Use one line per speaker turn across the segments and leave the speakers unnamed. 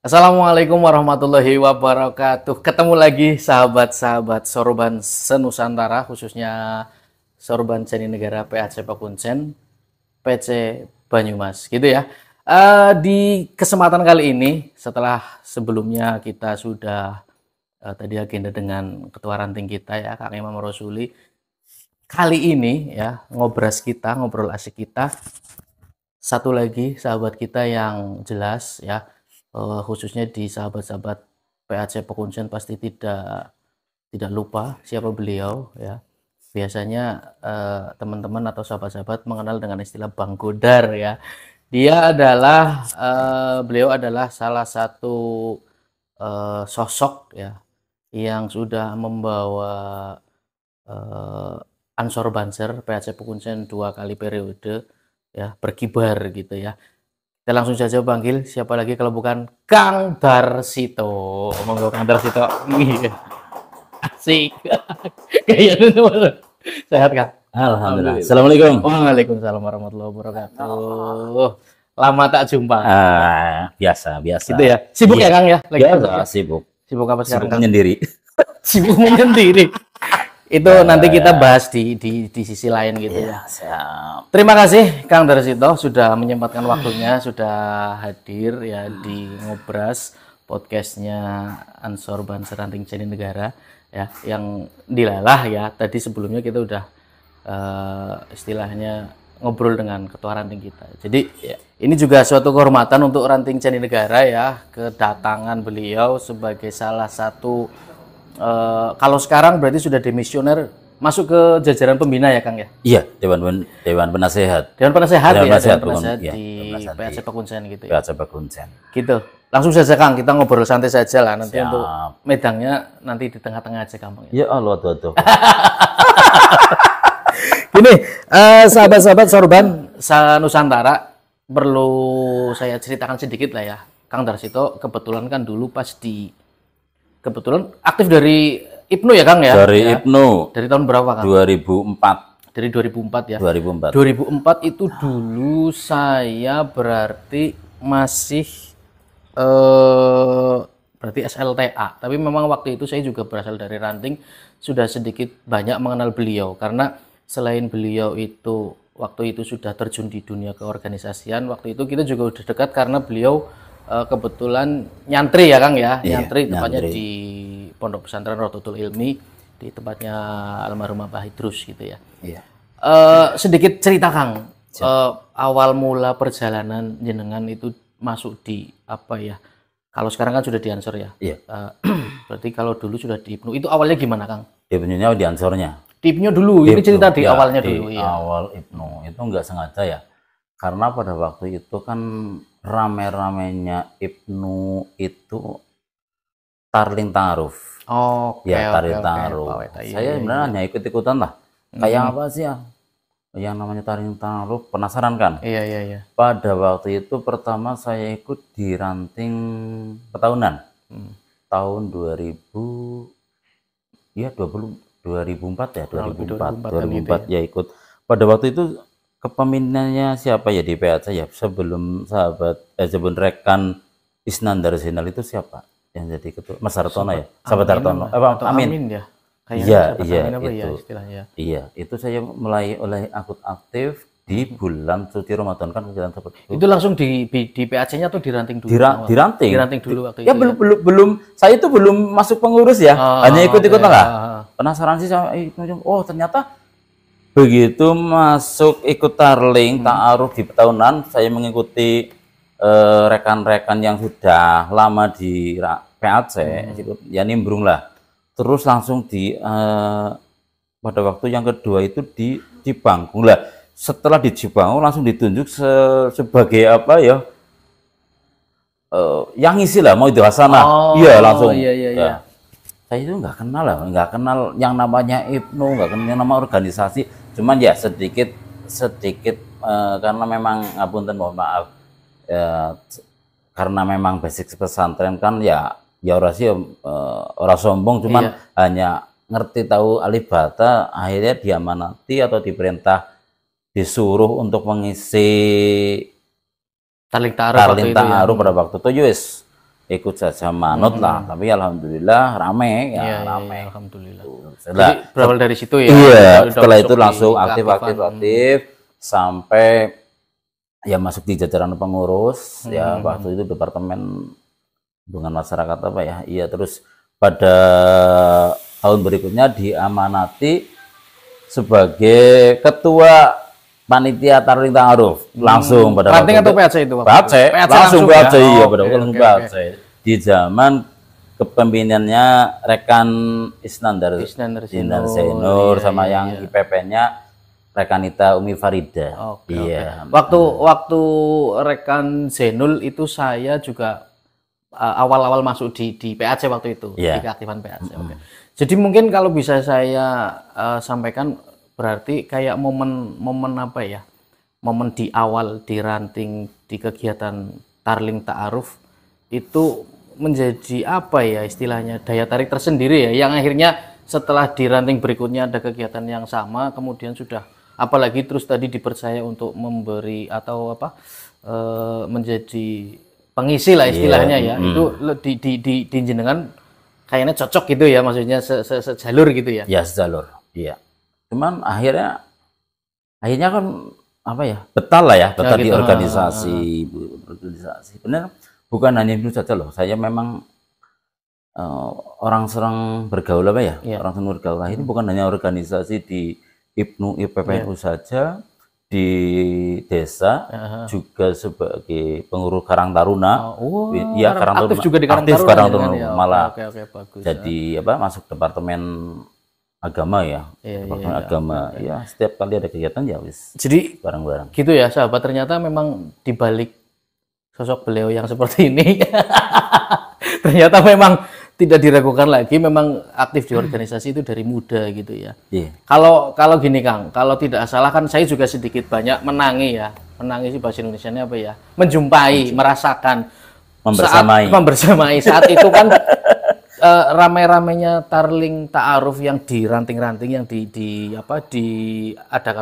Assalamualaikum warahmatullahi wabarakatuh. Ketemu lagi sahabat-sahabat Sorban Senusantara, khususnya Sorban Jatinegara PAC Pakuncen, PC Banyumas, gitu ya. Di kesempatan kali ini, setelah sebelumnya kita sudah tadi agenda dengan ketua ranting kita ya, Kang Imam Rosuli. Kali ini ya, ngobrol asik kita, satu lagi sahabat kita yang jelas ya, khususnya di sahabat-sahabat PAC Pakuncen pasti tidak lupa siapa beliau ya. Biasanya teman-teman atau sahabat-sahabat mengenal dengan istilah Bang Godar ya. Beliau adalah salah satu sosok ya yang sudah membawa Ansor Banser PAC Pakuncen 2 kali periode ya, berkibar gitu ya. Kita langsung saja panggil, siapa lagi kalau bukan Kang Darsito. Monggo Kang Darsito. Asik. Kayak gitu. Sehat Kang?
Alhamdulillah. Assalamualaikum.
Waalaikumsalam warahmatullahi wabarakatuh. Lama tak jumpa.
Biasa.
Gitu ya. Sibuk ya Kang ya?
Biasa, sibuk.
Sibuk apa sekarang?
Sibuk menyendiri.
Sibuk menyendiri. Itu nanti kita bahas di sisi lain gitu ya.
Siap.
Terima kasih Kang Darsito sudah menyempatkan waktunya, sudah hadir ya di Ngobras podcastnya Ansor Banser Ranting Jatinegara ya, yang dilalah ya. Tadi sebelumnya kita udah istilahnya ngobrol dengan ketua ranting kita. Jadi ya, ini juga suatu kehormatan untuk Ranting Jatinegara ya, kedatangan beliau sebagai salah satu kalau sekarang berarti sudah demisioner, masuk ke jajaran pembina ya Kang ya?
Iya, Dewan Penasehat.
Dewan Penasehat
di
PAC Pakuncen gitu ya.
PAC Pakuncen.
Gitu. Langsung saja Kang, kita ngobrol santai saja lah nanti. Siap. Untuk medangnya nanti di tengah-tengah aja gampang
ya. Ya Allah, tuh.
Gini, sahabat-sahabat Sorban Nusantara, perlu saya ceritakan sedikit lah ya. Kang Darsito kebetulan kan dulu kebetulan aktif dari IPNU ya Kang ya?
Dari
ya.
IPNU.
Dari tahun berapa Kang?
2004.
Dari 2004 ya?
2004.
2004 itu dulu saya berarti masih berarti SLTA. Tapi memang waktu itu saya juga berasal dari ranting, sudah sedikit banyak mengenal beliau. Karena selain beliau itu waktu itu sudah terjun di dunia keorganisasian, waktu itu kita juga udah dekat karena beliau kebetulan nyantri ya Kang ya, nyantri tepatnya di Pondok Pesantren Rodotul Ilmi, di tempatnya almarhum Pak Idrus gitu ya.
Iya.
Sedikit cerita Kang, awal mula perjalanan jenengan itu masuk di apa ya? Kalau sekarang kan sudah di Ansor ya.
Iya.
Berarti kalau dulu sudah di IPNU, itu awalnya gimana Kang?
Di IPNU-nya di Ansornya.
Di IPNU dulu, ini cerita di
ya,
awalnya
di
dulu ya.
Awal IPNU itu nggak sengaja ya. Karena pada waktu itu kan rame-ramenya IPNU itu Tarling Ta'aruf. Tarling Ta'aruf. Saya sebenarnya hanya ikut-ikutan lah. Kayak apa sih ya? Yang namanya Tarling Ta'aruf, penasaran kan?
Iya.
Pada waktu itu pertama saya ikut di ranting petahunan. Tahun 2004 ya, 2004 ya ikut. Pada waktu itu kepemimpinannya siapa ya di PAC ya, sebelum rekan Isnandar Zainal itu siapa yang jadi ketua? Mas Hartono ya, sahabat Hartono
Amin ya,
iya itu saya mulai aktif di bulan suci Ramadan kan,
itu langsung di PAC-nya atau di ranting dulu?
Di ranting
dulu waktu
ya,
itu
belum saya itu belum masuk pengurus ya, hanya ikut-ikutan lah. Penasaran sih sama ternyata begitu masuk ikut Tarling Ta'aruf di petahunan, saya mengikuti rekan-rekan yang sudah lama di PAC, ya nimbrung lah. Terus langsung pada waktu yang kedua itu di Cibangku lah. Setelah di Cibangku langsung ditunjuk sebagai apa ya? Yang isi lah, mau di Hasanah. Langsung.
Iya.
Saya itu nggak kenal yang namanya IPNU, nggak kenal yang nama organisasi. Cuman ya sedikit karena memang ngapunten, mohon maaf karena memang basic pesantren kan ya ora sombong, cuman hanya ngerti tahu alibata, akhirnya diamanati atau diperintah disuruh untuk mengisi
Tarling Ta'aruf
pada waktu itu. ikut saja manut lah, tapi alhamdulillah rame ya,
Iya,
rame.
iya, alhamdulillah. Jadi
Setelah,
berawal dari situ ya.
iya,
udah
setelah
masuk
itu
di
langsung
keaktifan.
aktif sampai ya masuk di jajaran pengurus ya, waktu itu departemen hubungan masyarakat apa ya, iya. Terus pada tahun berikutnya diamanati sebagai ketua panitia Tarling Ta'aruf langsung pada
Ranting
waktu
atau
itu.
PAC itu?
PAC, langsung
ya?
PAC, iya,
Oh,
pada
oke,
waktu langsung
oke,
PAC.
oke.
Di zaman kepemimpinannya rekan Isnandar
Isnandar
Zainur,
iya,
sama
iya,
yang
iya.
IPP-nya rekanita Umi Farida.
Oke,
Iya.
Waktu rekan Zenul itu saya juga awal-awal masuk di PAC waktu itu,
Iya.
di keaktifan PAC. Oke. Jadi mungkin kalau bisa saya sampaikan, berarti kayak momen apa ya? Momen di awal di ranting di kegiatan Tarling Ta'aruf itu menjadi apa ya istilahnya, daya tarik tersendiri ya, yang akhirnya setelah di ranting berikutnya ada kegiatan yang sama, kemudian sudah apalagi terus tadi dipercaya untuk memberi atau apa menjadi pengisi lah istilahnya ya, itu di jenengan kayaknya cocok gitu ya, maksudnya sejalur gitu ya.
Ya, sejalur. Iya. Cuman akhirnya kan apa ya? Betah lah ya, betah di
gitu.
organisasi, Benar, bukan hanya itu saja loh. Saya memang orang serang bergaul apa ya?
Iya.
Orang serang bergaul. Nah, ini bukan hanya organisasi di IPNU, IPPNU saja, di desa juga sebagai pengurus Karang Taruna. Iya, Karang
aktif
Taruna.
juga di Karang
Aktif
Taruna
Karang
ya,
Taruna.
ya.
Malah
Oke, bagus.
jadi apa? Masuk departemen agama ya. Departemen agama. Ya, setiap kali ada kegiatan ya wis
Jadi
bareng-bareng.
gitu ya sahabat, ternyata memang dibalik sosok beliau yang seperti ini ternyata memang tidak diragukan lagi, memang aktif di organisasi itu dari muda gitu ya.
Iya.
Kalau gini Kang, kalau tidak salah kan saya juga sedikit banyak menangi ya, menangi sih bahasa Indonesianya apa ya, menjumpai, merasakan, membersamai saat itu kan ramai-ramainya Tarling Ta'aruf yang di ranting-ranting yang diadakan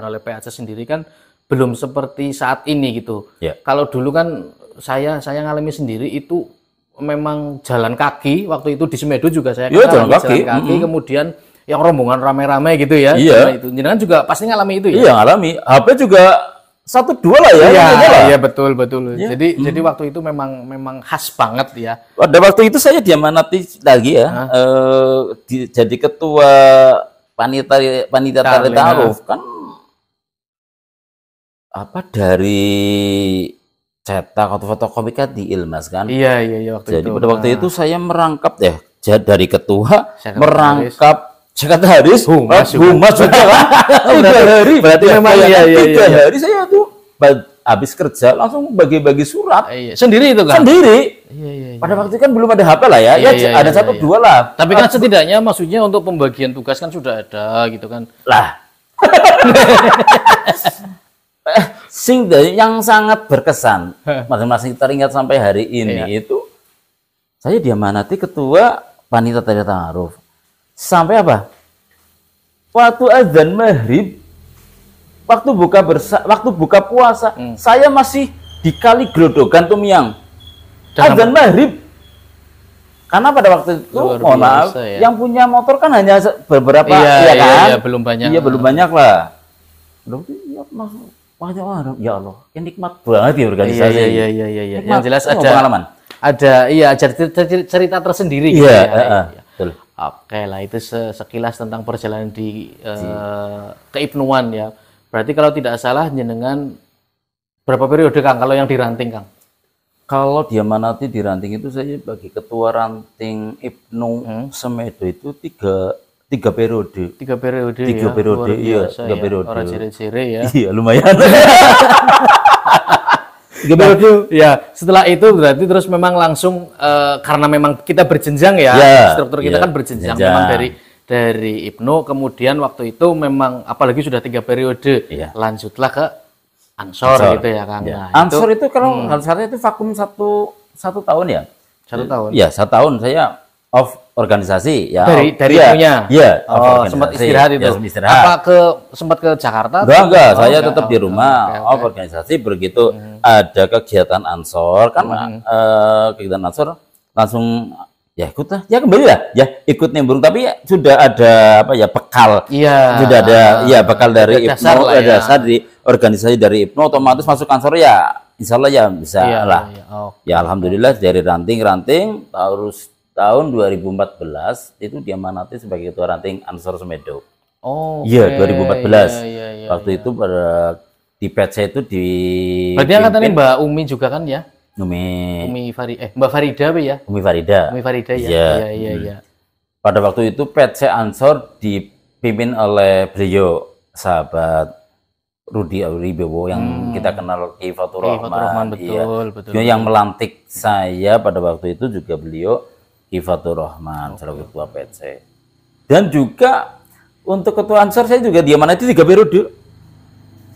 oleh PAC sendiri kan belum seperti saat ini gitu.
Ya.
Kalau dulu kan saya ngalami sendiri itu memang jalan kaki, waktu itu di Semedo juga saya
jalan
jalan kaki, kemudian yang rombongan ramai-ramai gitu ya.
Iya.
Itu jenengan juga pasti ngalami itu ya.
Iya, ngalami. HP juga 1-2 lah ya.
Iya, betul. Ya. Jadi waktu itu memang khas banget ya.
Pada waktu itu saya diamanati lagi ya, jadi ketua panitia Tarling Ta'aruf kan apa dari cetak atau fotokopi kan di Ilmas kan.
Iya waktu
Jadi
itu.
pada waktu itu saya merangkap ya, dari ketua
Sekretaris.
merangkap sekretaris, humas juga kan. 3 hari
Berarti memang iya.
3 hari saya tuh habis kerja langsung bagi-bagi surat.
Iya. Sendiri itu kan?
Sendiri.
Iya.
Pada waktu itu kan belum ada HP lah ya. Ada 1-2 lah.
Tapi kan setidaknya maksudnya untuk pembagian tugas kan sudah ada gitu kan.
Lah. Yang sangat berkesan, masing-masing teringat sampai hari ini itu saya diamanati ketua panitia Tarling Ta'aruf. Sampai apa? Waktu azan maghrib, waktu buka puasa, saya masih di Kali Grodogan Tumiang. Azan maghrib. Karena pada waktu itu, mohon maaf, yang punya motor kan hanya beberapa, kan?
Iya, belum banyak.
Iya, belum banyak lah. Ya Allah, yang nikmat banget ya organisasi.
Iya. Yang jelas ada
pengalaman.
Ada cerita tersendiri gitu
ya. Betul.
Oke lah, itu sekilas tentang perjalanan di keibnuan ya. Berarti kalau tidak salah jenengan berapa periode Kang kalau yang di ranting Kang?
Kalau diamanati di ranting itu saya bagi ketua ranting Ibnu Semedo itu 3 periode.
3 periode.
3 periode, iya. 3 periode.
Orang cire-cire ya.
Iya, lumayan. 3 periode.
Ya, setelah itu berarti terus memang langsung karena memang kita berjenjang ya. Struktur kita kan berjenjang. Memang dari Ibnu, kemudian waktu itu memang apalagi sudah 3 periode, lanjutlah ke Ansor gitu ya Kang.
Nah, Ansor itu kalau harusnya itu vakum satu tahun ya.
1 tahun.
Iya, 1 tahun saya off organisasi ya.
Dari Ibnunya.
Iya.
Sempat istirahat itu.
Ya, istirahat.
Apa sempat ke Jakarta?
Enggak, saya tetap di rumah off organisasi. Begitu ada kegiatan Ansor kan, kegiatan Ansor langsung ya ikut lah, ya kembali lah, ya ikut nimbrung. Tapi ya, sudah ada apa ya bekal, sudah ada ya bekal dari Ibnu, ada dasar di organisasi dari Ibnu, otomatis masuk Ansor ya, insya Allah ya bisa lah. Ya alhamdulillah dari ranting terus tahun 2014 itu diamanati sebagai ketua ranting Ansor Semedo. Iya 2014. Waktu itu pada di PC itu di.
Berarti angkatannya Mbak Umi juga kan ya? Mbak Farida apa ya?
Umi Farida ya. Iya. Pada waktu itu PC Ansor dipimpin oleh beliau sahabat Rudi Auribowo yang kita kenal Ki Fatur Rahman. Betul. Yang melantik saya pada waktu itu juga beliau Ki Fatur Rahman selaku ketua PC. Dan juga untuk ketua Ansor saya juga diamanati 3 periode.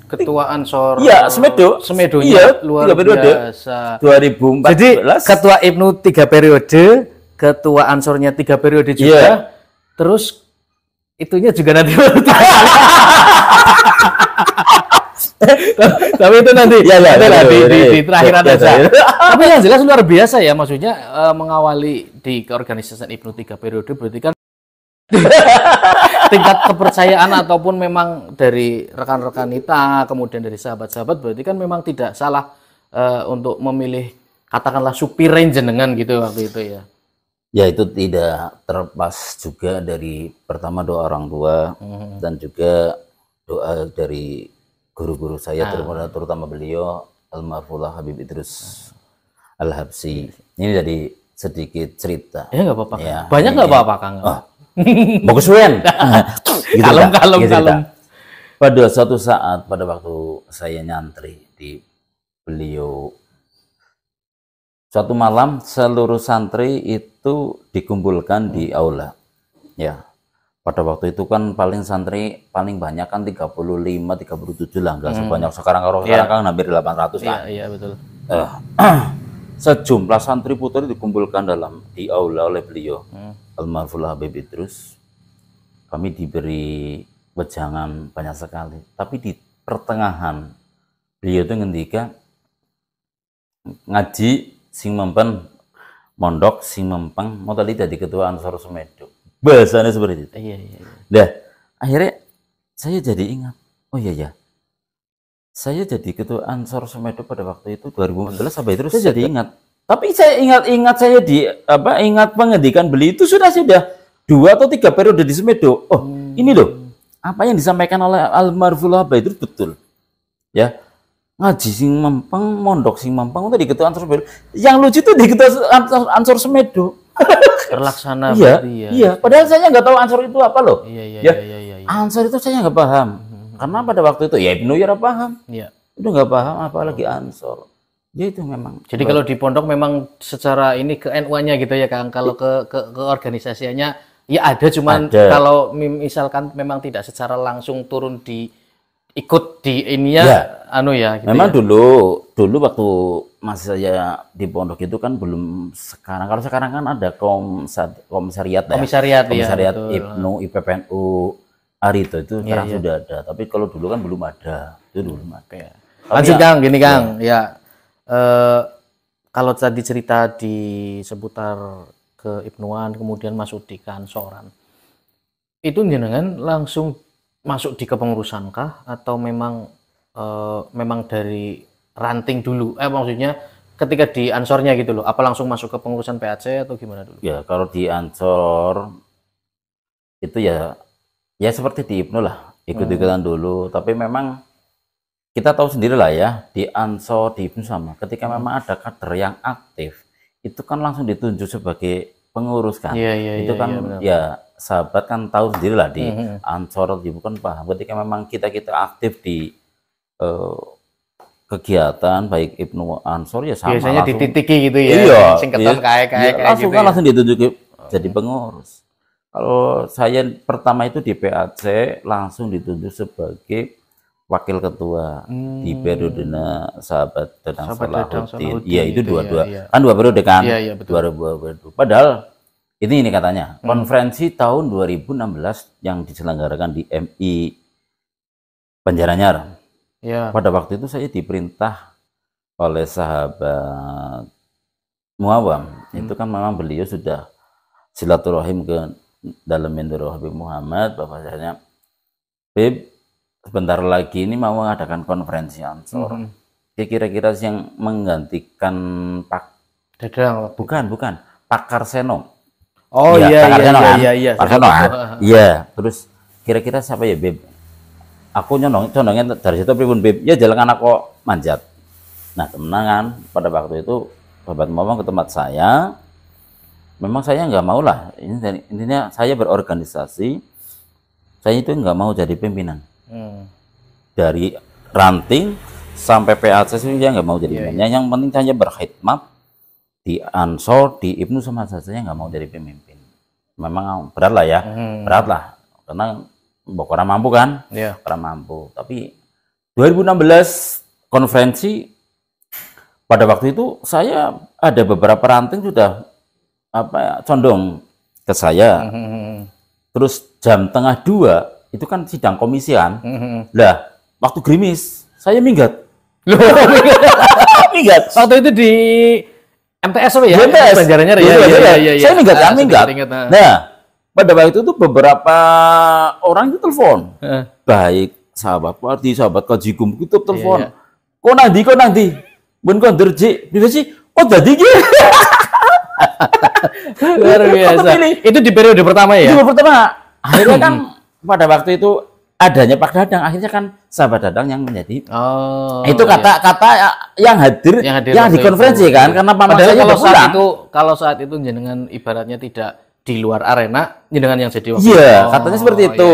Ketua Ansor.
Iya, Semedonya luar biasa. 2014.
Jadi ketua Ibnu 3 periode, ketua Ansornya 3 periode juga. Terus itunya juga nanti. Tapi itu nanti di terakhiran aja. Tapi yang jelas luar biasa ya, maksudnya mengawali di keorganisasian Ibnu 3 periode berarti kan tingkat kepercayaan ataupun memang dari rekan-rekan kita, kemudian dari sahabat-sahabat, berarti kan memang tidak salah untuk memilih katakanlah supir jenengan gitu waktu itu ya.
Ya itu tidak terlepas juga dari pertama doa orang tua dan juga doa dari guru-guru saya terutama beliau almarhum Habib Idrus Al-Habsyi. Ini jadi sedikit cerita.
Ya nggak apa-apa. Ya, banyak nggak apa-apa Kang.
Bagus Wen.
Kalem.
Pada suatu saat pada waktu saya nyantri di beliau, suatu malam seluruh santri itu dikumpulkan di aula. Ya. Pada waktu itu kan paling santri paling banyak kan 35 37 lah, enggak sebanyak sekarang. Kalau sekarang kan hampir 800 lah.
Iya, betul.
Sejumlah santri putri dikumpulkan di aula oleh beliau. Almarhum Habib Idrus. Kami diberi wejangan banyak sekali, tapi di pertengahan beliau itu ngendika ngaji sing mempen mondok sing mempeng mau tadi jadi ketua Ansor Semedo, bahasanya seperti itu.
Iya.
Nah akhirnya saya jadi ingat, oh iya saya jadi ketua Ansor Semedo pada waktu itu 2014 sampai terus saya jadi ingat. Tapi saya ingat saya ingat pengendikan beliau itu sudah 2 atau 3 periode di Semedo. Oh, ini loh. Apa yang disampaikan oleh almarhum Habib itu betul. Ya. Ngaji sing mempeng, mondok sing mempeng itu di ketua Ansor Semedo. Yang lucu itu di ketua Ansor Semedo.
Terlaksana
Iya. Padahal saya nggak tahu Ansor itu apa loh.
Iya.
Ansor itu saya nggak paham. Karena pada waktu itu ya Ibnu ya paham.
Iya.
Udah nggak paham apalagi Ansor. Ya itu memang.
Jadi kalau di pondok memang secara ini ke NU-nya gitu ya Kang. Kalau ke organisasinya ya ada, cuman kalau misalkan memang tidak secara langsung turun ikut di ininya gitu.
Memang ya. Dulu waktu masih saya di pondok itu kan belum sekarang. Kalau sekarang kan ada komisariat Ibnu, IPPNU, Arito itu sekarang sudah ada. Tapi kalau dulu kan belum ada. Itu belum ada.
Lanjut Kang, gini Kang, ya. Kalau tadi cerita di seputar keibnuan kemudian masuk di keansoran, itu jenengan langsung masuk di kepengurusan kah atau memang dari ranting dulu? Maksudnya ketika di ansornya gitu loh, apa langsung masuk ke pengurusan PAC atau gimana dulu?
Ya kalau di ansor itu ya seperti di Ibnu lah, ikut-ikutan dulu. Tapi memang kita tahu sendiri lah ya, di Ansor, di Ibnu sama. Ketika memang ada kader yang aktif, itu kan langsung ditunjuk sebagai pengurus kan. Itu kan sahabat kan tahu sendiri lah di Ansor, di Ibnu kan paham. Ketika memang kita aktif di kegiatan baik Ibnu Ansor ya sama.
Biasanya
langsung,
dititiki gitu ya.
Iya.
Singkatan kayak
langsung
gitu
kan langsung ditunjuk jadi pengurus. Kalau saya pertama itu di PAC langsung ditunjuk sebagai wakil ketua di periode sahabat Dadang Salahuddin. Iya itu dua-dua. Kan 2 periode kan?
Iya, betul.
2 Padahal ini katanya konferensi tahun 2016 yang diselenggarakan di MI Banjaranyar.
Ya.
Pada waktu itu saya diperintah oleh sahabat Muawam itu kan memang beliau sudah silaturahim ke dalam Mendoro Habib Muhammad bahwasanya Bib sebentar lagi ini mau mengadakan konferensi Ansor. Kira-kira yang menggantikan Pak
Dadang.
bukan Pak Karseno.
Oh
ya,
iya
Pak Karseno kan?
iya.
Pak Karseno kan? Iya. Terus kira-kira siapa ya Bib? Aku condongnya dari situ pripun Bib? Ya jalan anak kok manjat. Nah temenangan pada waktu itu sahabat ngomong ke tempat saya. Memang saya nggak mau lah. Intinya saya berorganisasi. Saya itu nggak mau jadi pimpinan. Dari ranting sampai PAC saya nggak mau jadi pimpinan. Yang penting saya berkhidmat di Ansor, di Ibnu sama saya nggak mau jadi pemimpin. Memang berat lah ya, berat lah. Karena kurang mampu kan, kurang mampu. Tapi 2016 konferensi pada waktu itu saya ada beberapa ranting sudah condong ke saya. Terus jam tengah 2 itu kan sidang komisi kan. Lah waktu gerimis saya minggat. Minggat.
Waktu itu di MTS apa ya?
MTS.
Pelajarannya ya.
Saya minggat. Nah, pada waktu itu beberapa orang itu telepon. Baik sahabat Parti, sahabat Kajigum itu telepon. Kok nanti? Bun konderji, bisa sih? Oh jadi gitu.
Luar biasa. Itu di periode pertama ya?
Itu pertama. Akhirnya kan pada waktu itu adanya Pak Dadang, akhirnya kan sahabat Dadang yang menjadi. Itu kata-kata yang hadir yang di konferensi kan, karena
padahal kalau saat itu jenengan ibaratnya tidak di luar arena, jenengan yang jadi wakil.
Iya, katanya seperti itu.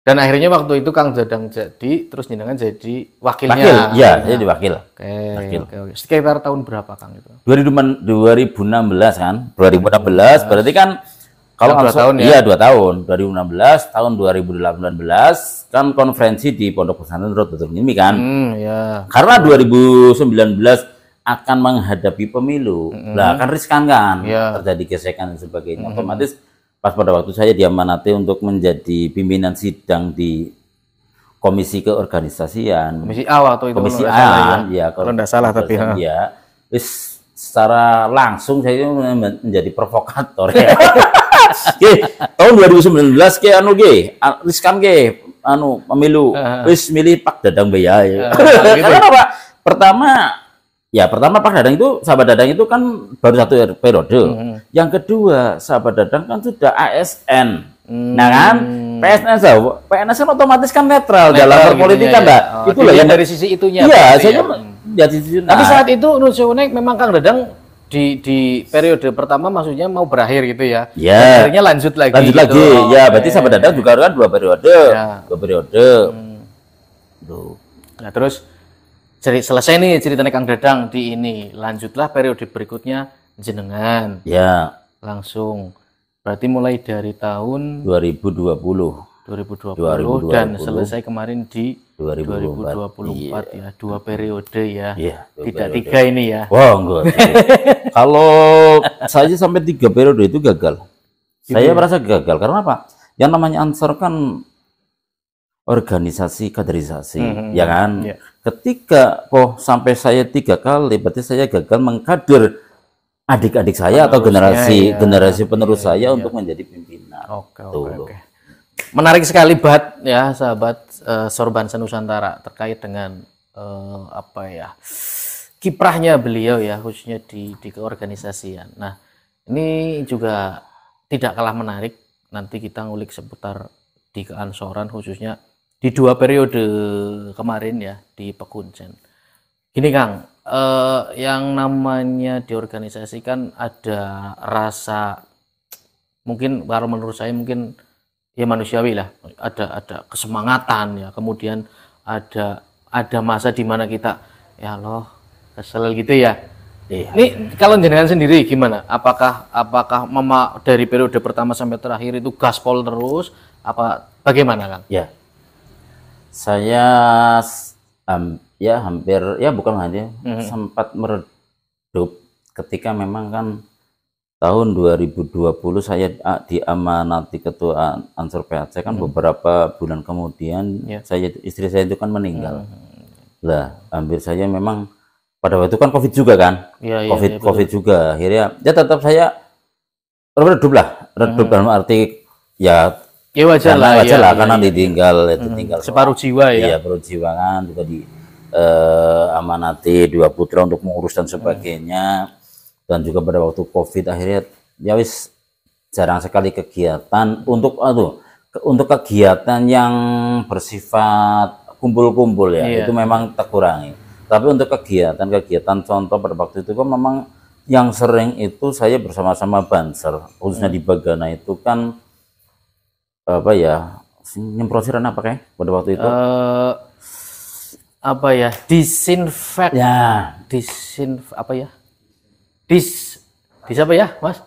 Dan akhirnya waktu itu Kang Dadang jadi, terus jenengan jadi wakilnya.
Iya, jadi wakil.
Oke. Sekitar tahun berapa Kang itu?
2016 kan, 2016 berarti kan kalau
2 tahun ya?
Iya 2 tahun. 2016 tahun 2018 kan konferensi di Pondok Pesantren Rodotul Ilmi kan. Karena 2019 akan menghadapi pemilu, lah kan riskan kan, terjadi gesekan dan sebagainya. Otomatis pas pada waktu saya diamanati untuk menjadi pimpinan sidang di komisi keorganisasian.
Komisi A waktu itu.
Komisi A, ya.
Kalau tidak salah tapi
ya. Secara langsung saya menjadi provokator ya. Tahun 2019 riskan pemilu. Wis milih Pak Dadang Beya. Karena apa? Pertama Pak Dadang itu, sahabat Dadang itu kan baru 1 periode. Yang kedua, sahabat Dadang kan sudah ASN. Nah kan, PNS kan otomatis kan netral dalam perpolitikan lah.
Itulah yang dari sisi itunya.
Iya, saya
tapi saat itu Nusyunek memang Kang Dadang di periode pertama maksudnya mau berakhir gitu ya.
Iya.
Akhirnya lanjut lagi.
Ya, berarti sahabat Dadang juga kan 2 periode. 2 periode.
Nah, terus selesai nih ceritanya Kang Dadang di ini, lanjutlah periode berikutnya jenengan.
Ya.
Langsung. Berarti mulai dari tahun
2020
dan selesai kemarin di 2024 ya. 2 periode ya. Tidak 3 ini ya.
Wah, enggak. Kalau saya sampai 3 periode itu gagal. Saya merasa gagal karena apa? Yang namanya Ansor kan organisasi kaderisasi, ya kan? Ketika sampai saya 3 kali, berarti saya gagal mengkader adik-adik saya atau generasi penerus saya untuk menjadi pimpinan.
Oke. Menarik sekali ya sahabat Sorban Senusantara terkait dengan kiprahnya beliau ya, khususnya di keorganisasian. Nah, ini juga tidak kalah menarik. Nanti kita ngulik seputar di keansoran khususnya di 2 periode kemarin ya di Pekuncen. Gini Kang, yang namanya di organisasi kan ada rasa, mungkin kalau menurut saya mungkin ya manusiawi lah, ada kesemangatan ya, kemudian ada masa di mana kita ya Allah kesel gitu ya. Ini kalau jenengan sendiri gimana? Apakah dari periode pertama sampai terakhir itu gaspol terus? Bagaimana Kang?
Ya, saya hampir sempat meredup ketika memang kan tahun 2020 saya diamanati ketua Ansor PAC kan beberapa bulan kemudian istri saya itu kan meninggal. Lah, hampir saya memang pada waktu itu kan COVID juga kan,
Iya,
COVID juga, akhirnya ya tetap saya redup dalam arti ya
wajar lah,
karena ditinggal
separuh jiwa ya.
Iya, separuh jiwa kan juga di amanati 2 putra untuk mengurus dan sebagainya, dan juga pada waktu COVID akhirnya ya wis jarang sekali kegiatan untuk kegiatan yang bersifat kumpul-kumpul ya, itu memang terkurangi. Tapi untuk kegiatan contoh pada waktu itu kan memang yang sering itu saya bersama-sama Banser, khususnya di Bagana itu kan apa ya, nyemprotiran apa kayak pada waktu itu?
Apa ya? Disinfek.
Ya,
apa ya? Dis apa ya, Mas?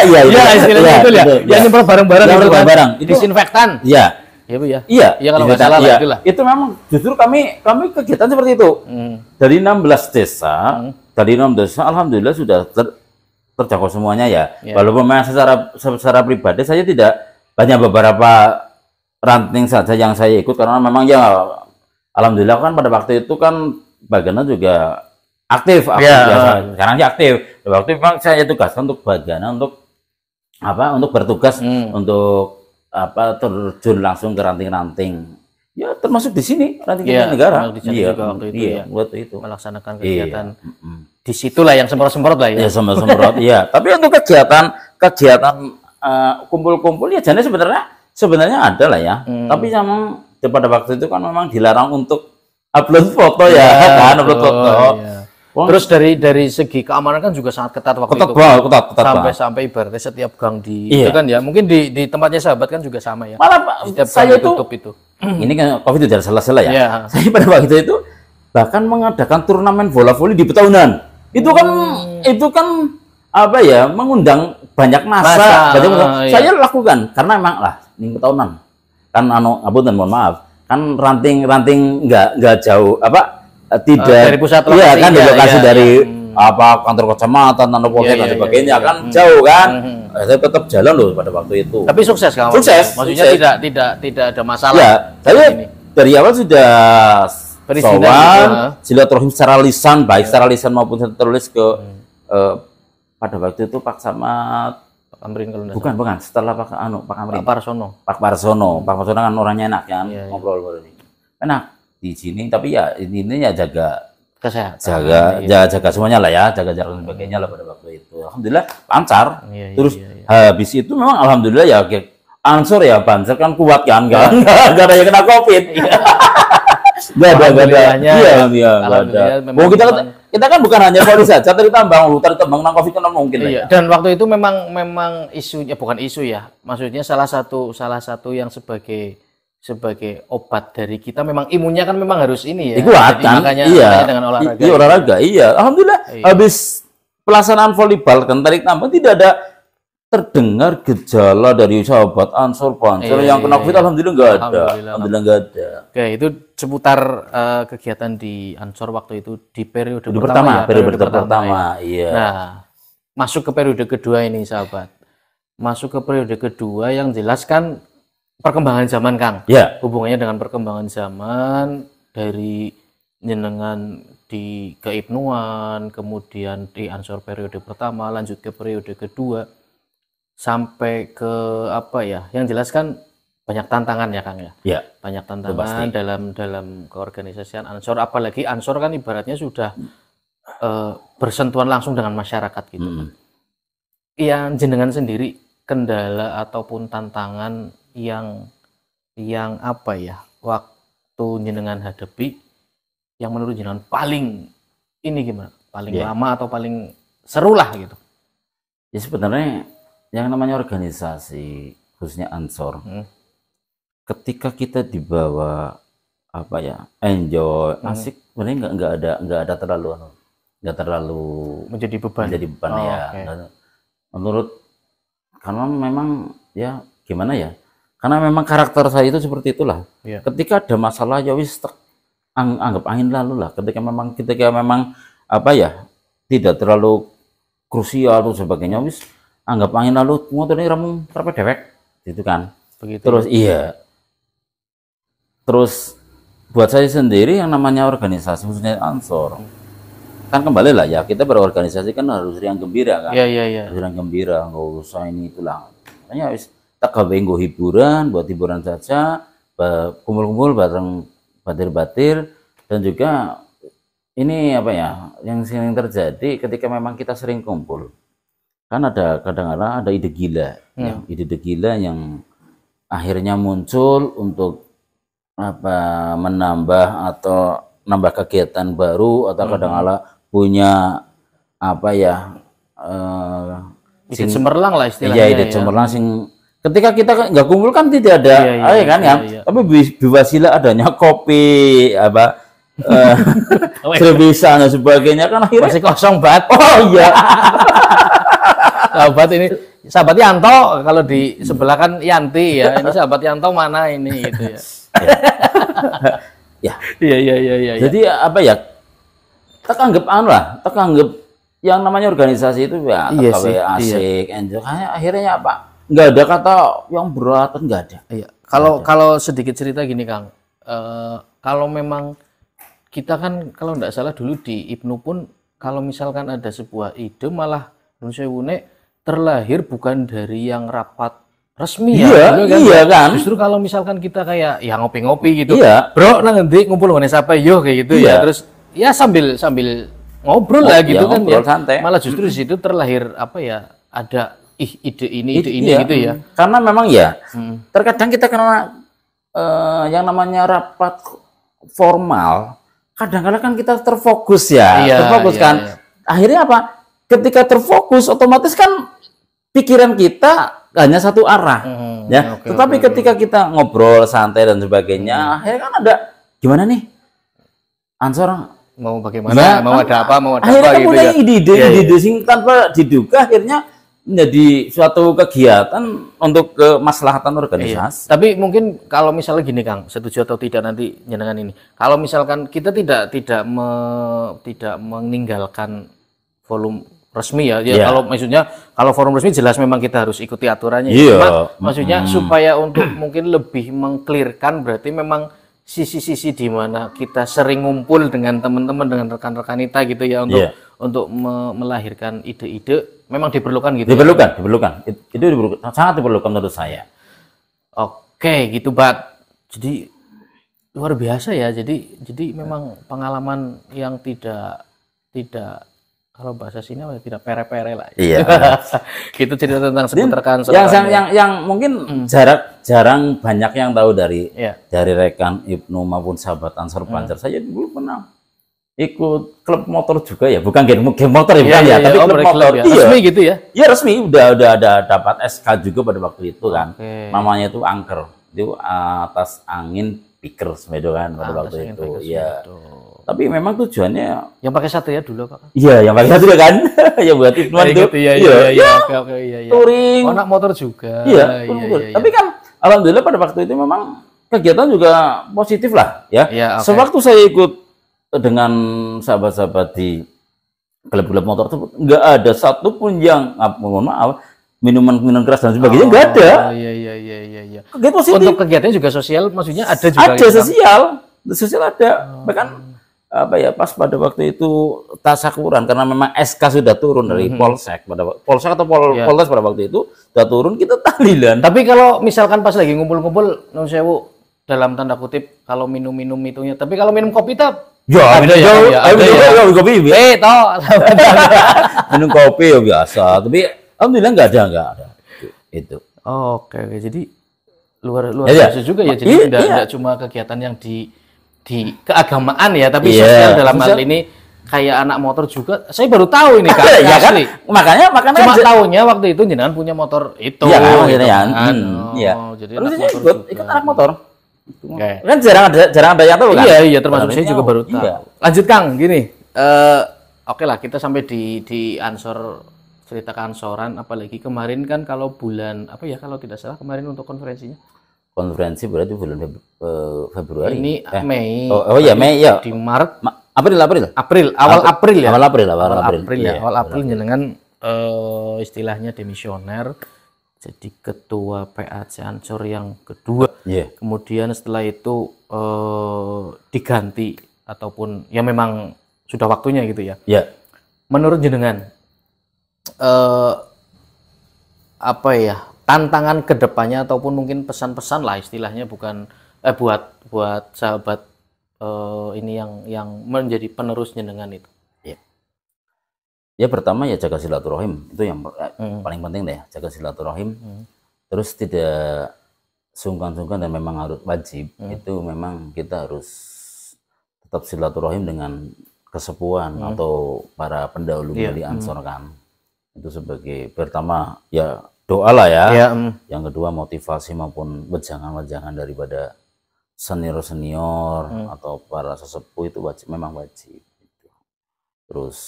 Iya,
istilahnya itu ya. Yang nyemprot bareng-bareng itu kan. Disinfektan.
Iya.
Iya, Bu ya.
Iya.
Iya kalau nggak salah itulah.
Itu memang justru kami kegiatan seperti itu. Dari 16 desa, alhamdulillah sudah terjangkau semuanya ya. Walaupun memang secara pribadi saya tidak banyak, beberapa ranting saja yang saya ikut karena memang ya alhamdulillah kan pada waktu itu kan Bagana juga aktif ya, sekarang sih aktif. Waktu itu memang saya tugaskan untuk Bagana untuk bertugas untuk terjun langsung ke ranting-ranting. Ya termasuk di sini ranting negara.
Iya, waktu itu ya.
Waktu itu
melaksanakan kegiatan. Disitulah yang semprot-semprot lah ya.
Ya semprot iya. Tapi untuk kegiatan kumpul-kumpul ya jane sebenarnya ada lah ya. Tapi memang pada waktu itu kan memang dilarang untuk upload foto upload foto.
Iya. Terus dari segi keamanan kan juga sangat ketat waktu itu.
Ketat
sampai ibaratnya setiap gang itu kan ya. Mungkin di tempatnya sahabat kan juga sama ya.
Malah
setiap
saya
tutup itu.
Ini kan COVID itu sudah selesai ya. Saya pada waktu itu bahkan mengadakan turnamen bola voli di Petaunan. Itu kan apa ya, mengundang banyak massa. Saya lakukan karena memang ini Petaunan. Kan mohon maaf, kan ranting enggak jauh tidak
dari pusat lokasi,
kan di lokasi dari kantor kecamatan, kantor polsek dan sebagainya kan jauh kan. Saya tetap jalan loh pada waktu itu.
Tapi sukses kan? Maksudnya tidak ada masalah.
Ya, saya dari awal sudah silaturahim secara lisan, baik secara lisan maupun tertulis ke pada waktu itu Pak Samad,
Pak Amrin kalau
bukan setelah Pak Amrin.
Pak
Parsono kan orangnya enak kan, ngobrol enak di sini, tapi ya ini ya jaga
kesehatan,
jaga semuanya lah ya, jaga jarak dan sebagainya lah pada waktu itu. Alhamdulillah lancar. Terus habis itu memang alhamdulillah ya Ansor ya Banser kan kuat kan, enggak ada yang kena COVID. Enggak ada. Iya. Oh, kita kan bukan hanya polisi saja, tapi tambang nang COVID kan mungkin.
Iya. Dan waktu itu memang isunya bukan isu ya. Maksudnya salah satu yang sebagai obat dari kita memang imunnya kan memang harus ini ya.
Kuat kan?
Makanya dengan olahraga.
Iya, olahraga. Iya. Alhamdulillah habis pelaksanaan volleyball kan tarik tambang tidak ada terdengar gejala dari sahabat Ansor Banser yang kena COVID. Alhamdulillah enggak ada. Alhamdulillah enggak ada.
Oke, itu seputar kegiatan di Ansor waktu itu di periode
pertama. Iya.
Nah, masuk ke periode kedua ini sahabat. Masuk ke periode kedua yang jelas kan perkembangan zaman Kang.
Ya.
Hubungannya dengan perkembangan zaman dari jenengan di keibnuan, kemudian di Ansor periode pertama, lanjut ke periode kedua, sampai ke apa ya? Yang jelas kan banyak tantangan ya Kang ya.
Ya.
Banyak tantangan dalam keorganisasian Ansor, apalagi Ansor kan ibaratnya sudah bersentuhan langsung dengan masyarakat gitu. Yang jenengan sendiri kendala ataupun tantangan yang apa ya waktu jenengan hadapi yang menurut jenengan paling ini gimana? Paling lama atau paling seru lah gitu.
Ya sebenarnya yang namanya organisasi khususnya Ansor, ketika kita dibawa apa ya enjoy asik, sebenarnya nggak ada terlalu
menjadi beban
ya. Okay. Menurut karena memang ya gimana ya? Karena memang karakter saya itu seperti itulah.
Yeah.
Ketika ada masalah ya wis anggap angin lalu lah. Ketika memang apa ya tidak terlalu krusial atau sebagainya wis anggap angin lalu motornya ramu terpe dewek gitu kan.
Begitu.
Terus buat saya sendiri yang namanya organisasi khususnya Ansor kan kembali lah ya, kita berorganisasi kan harus riang gembira kan.
Iya.
Harus riang gembira, nggak usah ini itulah. Makanya tak nggo hiburan, buat hiburan saja, kumpul-kumpul bareng batir-batir, dan juga ini apa ya yang sering terjadi ketika memang kita sering kumpul. Kan ada kadang-kadang ada ide gila, ya, ide gila yang akhirnya muncul untuk apa menambah atau nambah kegiatan baru atau kadang-kala punya apa ya
ide cemerlang lah istilahnya.
Iya, ide cemerlang sing ketika kita nggak kumpul kan tidak ada kan ya. Tapi biwasila adanya kopi apa serbisan dan sebagainya kan akhirnya
masih kosong bat.
Oh iya.
Sahabat ini sahabat Yanto, kalau di sebelah kan Yanti ya. Ini sahabat Yanto mana ini gitu ya.
Ya.
Iya.
Jadi apa ya? Tak anggap tak anggap yang namanya organisasi itu ya asik, enjoy. Akhirnya apa? Nggak ada kata yang berat, nggak ada.
Iya. Kalau sedikit cerita gini Kang, kalau memang kita kan kalau nggak salah dulu di Ibnu pun kalau misalkan ada sebuah ide malah Nun Sewune terlahir bukan dari yang rapat resmi kan? Justru kalau misalkan kita kayak ya ngopi-ngopi gitu, bro nang ngendi ngumpul ngene siapa yo kayak gitu ya, terus ya sambil ngobrol lah gitu kan ya. Santai. Malah justru di situ terlahir apa ya, ada ide ini gitu ya.
Karena memang ya terkadang kita kena yang namanya rapat formal, kadang-kadang kan kita terfokus ya, kan. Akhirnya apa? Ketika terfokus otomatis kan pikiran kita hanya satu arah ya. Tetapi ketika kita ngobrol santai dan sebagainya, akhirnya kan ada gimana nih? Ansor
mau bagaimana, mau ada apa
akhirnya
gitu
punya
ya.
ide sing tanpa diduga akhirnya menjadi suatu kegiatan untuk kemaslahatan organisasi.
Tapi mungkin kalau misalnya gini Kang, setuju atau tidak nanti jenengan ini. Kalau misalkan kita tidak meninggalkan volume resmi ya. Kalau maksudnya kalau forum resmi jelas memang kita harus ikuti aturannya. Cuma maksudnya supaya untuk mungkin lebih mengklirkan berarti memang sisi-sisi di mana kita sering ngumpul dengan teman-teman, dengan rekan-rekan kita gitu ya untuk melahirkan ide-ide memang diperlukan gitu.
Diperlukan. Itu diperlukan, sangat diperlukan menurut saya.
Oke, gitu, Bat. Jadi luar biasa ya. Jadi memang pengalaman yang tidak kalau bahasa sini apa tidak pere-pere lah.
Iya.
Gitu cerita tentang seputaran
yang mungkin jarang banyak yang tahu dari rekan Ibnu maupun sahabat Ansor Pancar. Saya dulu pernah ikut klub motor juga ya, bukan game motor ya, tapi klub motor.
Ya. Resmi gitu ya?
Iya resmi, udah ada dapat SK juga pada waktu itu kan. Namanya itu Angker, itu atas angin Pickers itu kan pada waktu itu. Iya. Tapi memang tujuannya
yang pakai Satria dulu Pak.
Iya, yang pakai Satria kan. Ya buat Ibnu itu.
Iya.
Touring.
Anak motor juga.
Iya. Tapi kan alhamdulillah pada waktu itu memang kegiatan juga positif lah ya. Sewaktu saya ikut dengan sahabat-sahabat di klub-klub motor tersebut, nggak ada satupun yang mohon maaf minuman keras dan sebagainya, nggak ada.
Iya.
Kegiatan positif.
Untuk kegiatannya juga sosial, maksudnya ada juga.
Ada sosial ada. Bahkan apa ya pas pada waktu itu tasakuran karena memang SK sudah turun dari Polsek atau Polres pada waktu itu sudah turun, kita tahlilan.
Tapi kalau misalkan pas lagi ngumpul-ngumpul nun sewu dalam tanda kutip kalau minum itunya, tapi kalau minum kopi kopi
minum kopi ya biasa, tapi alhamdulillah nggak ada itu.
Oke, jadi luar biasa juga ya. Jadi tidak cuma kegiatan yang di keagamaan ya, tapi sosial dalam hal ini kayak anak motor juga. Saya baru tahu ini Kak.
Ya kan? Makanya
cuma tahunya waktu itu jenengan punya motor itu.
Iya,
jadi
ikut anak motor.
Okay.
Kan jarang ada yang tahu kan?
Iya, termasuk saya juga baru tahu. Lanjut Kang, gini. Oke lah, kita sampai di Ansor, cerita Ansoran, apalagi kemarin kan kalau bulan apa ya kalau tidak salah kemarin untuk konferensi
berarti bulan Februari.
Ini Mei.
Oh ya Mei ya.
Di Maret.
April.
Awal April ya.
Awal April
jenengan istilahnya demisioner. Jadi ketua PAC Ansor yang kedua. Kemudian setelah itu diganti ataupun ya memang sudah waktunya gitu ya.
Ya.
Menurut jenengan apa ya tantangan kedepannya ataupun mungkin pesan-pesan lah istilahnya bukan buat sahabat ini yang menjadi penerus jenengan itu.
Ya pertama ya jaga silaturahim, itu yang paling penting deh, jaga silaturahim. Terus tidak sungkan-sungkan dan memang harus wajib, itu memang kita harus tetap silaturahim dengan kesepuhan atau para pendahulu dari Ansor kan. Itu sebagai pertama ya doa lah ya. Yang kedua motivasi maupun wejangan-wejangan daripada senior-senior atau para sesepuh itu memang wajib. Terus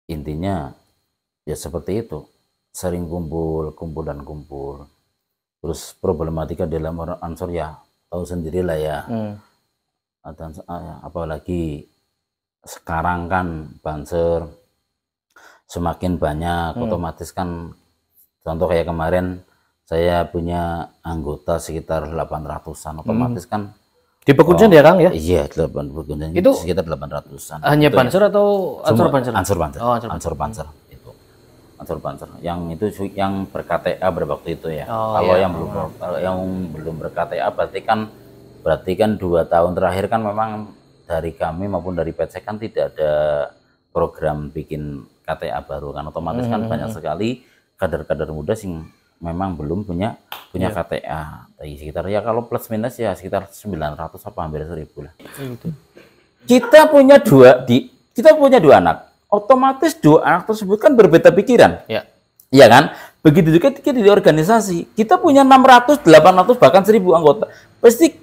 intinya ya seperti itu, sering kumpul dan kumpul. Terus problematika dalam orang Ansor ya tahu sendirilah ya. Apalagi sekarang kan Banser semakin banyak, otomatis kan contoh kayak kemarin saya punya anggota sekitar 800-an, otomatis kan
di Pekuncen ya Kang ya?
Iya, 8 itu sekitar 800-an.
Hanya Banser atau Ansor Banser?
Ansor Banser. Oh, Ansor Banser itu. Ansor Banser. Yang itu yang ber-KTA pada waktu itu ya. Kalau yang belum ber-KTA berarti kan 2 tahun terakhir kan memang dari kami maupun dari PC kan tidak ada program bikin KTA baru kan, otomatis kan banyak sekali kader-kader muda sing memang belum punya KTA. Sekitar ya kalau plus minus ya sekitar 900 apa hampir 1000 lah. Kita punya dua anak. Otomatis 2 anak tersebut kan berbeda pikiran. Iya kan? Begitu juga kita di organisasi. Kita punya 600, 800 bahkan 1000 anggota. Pasti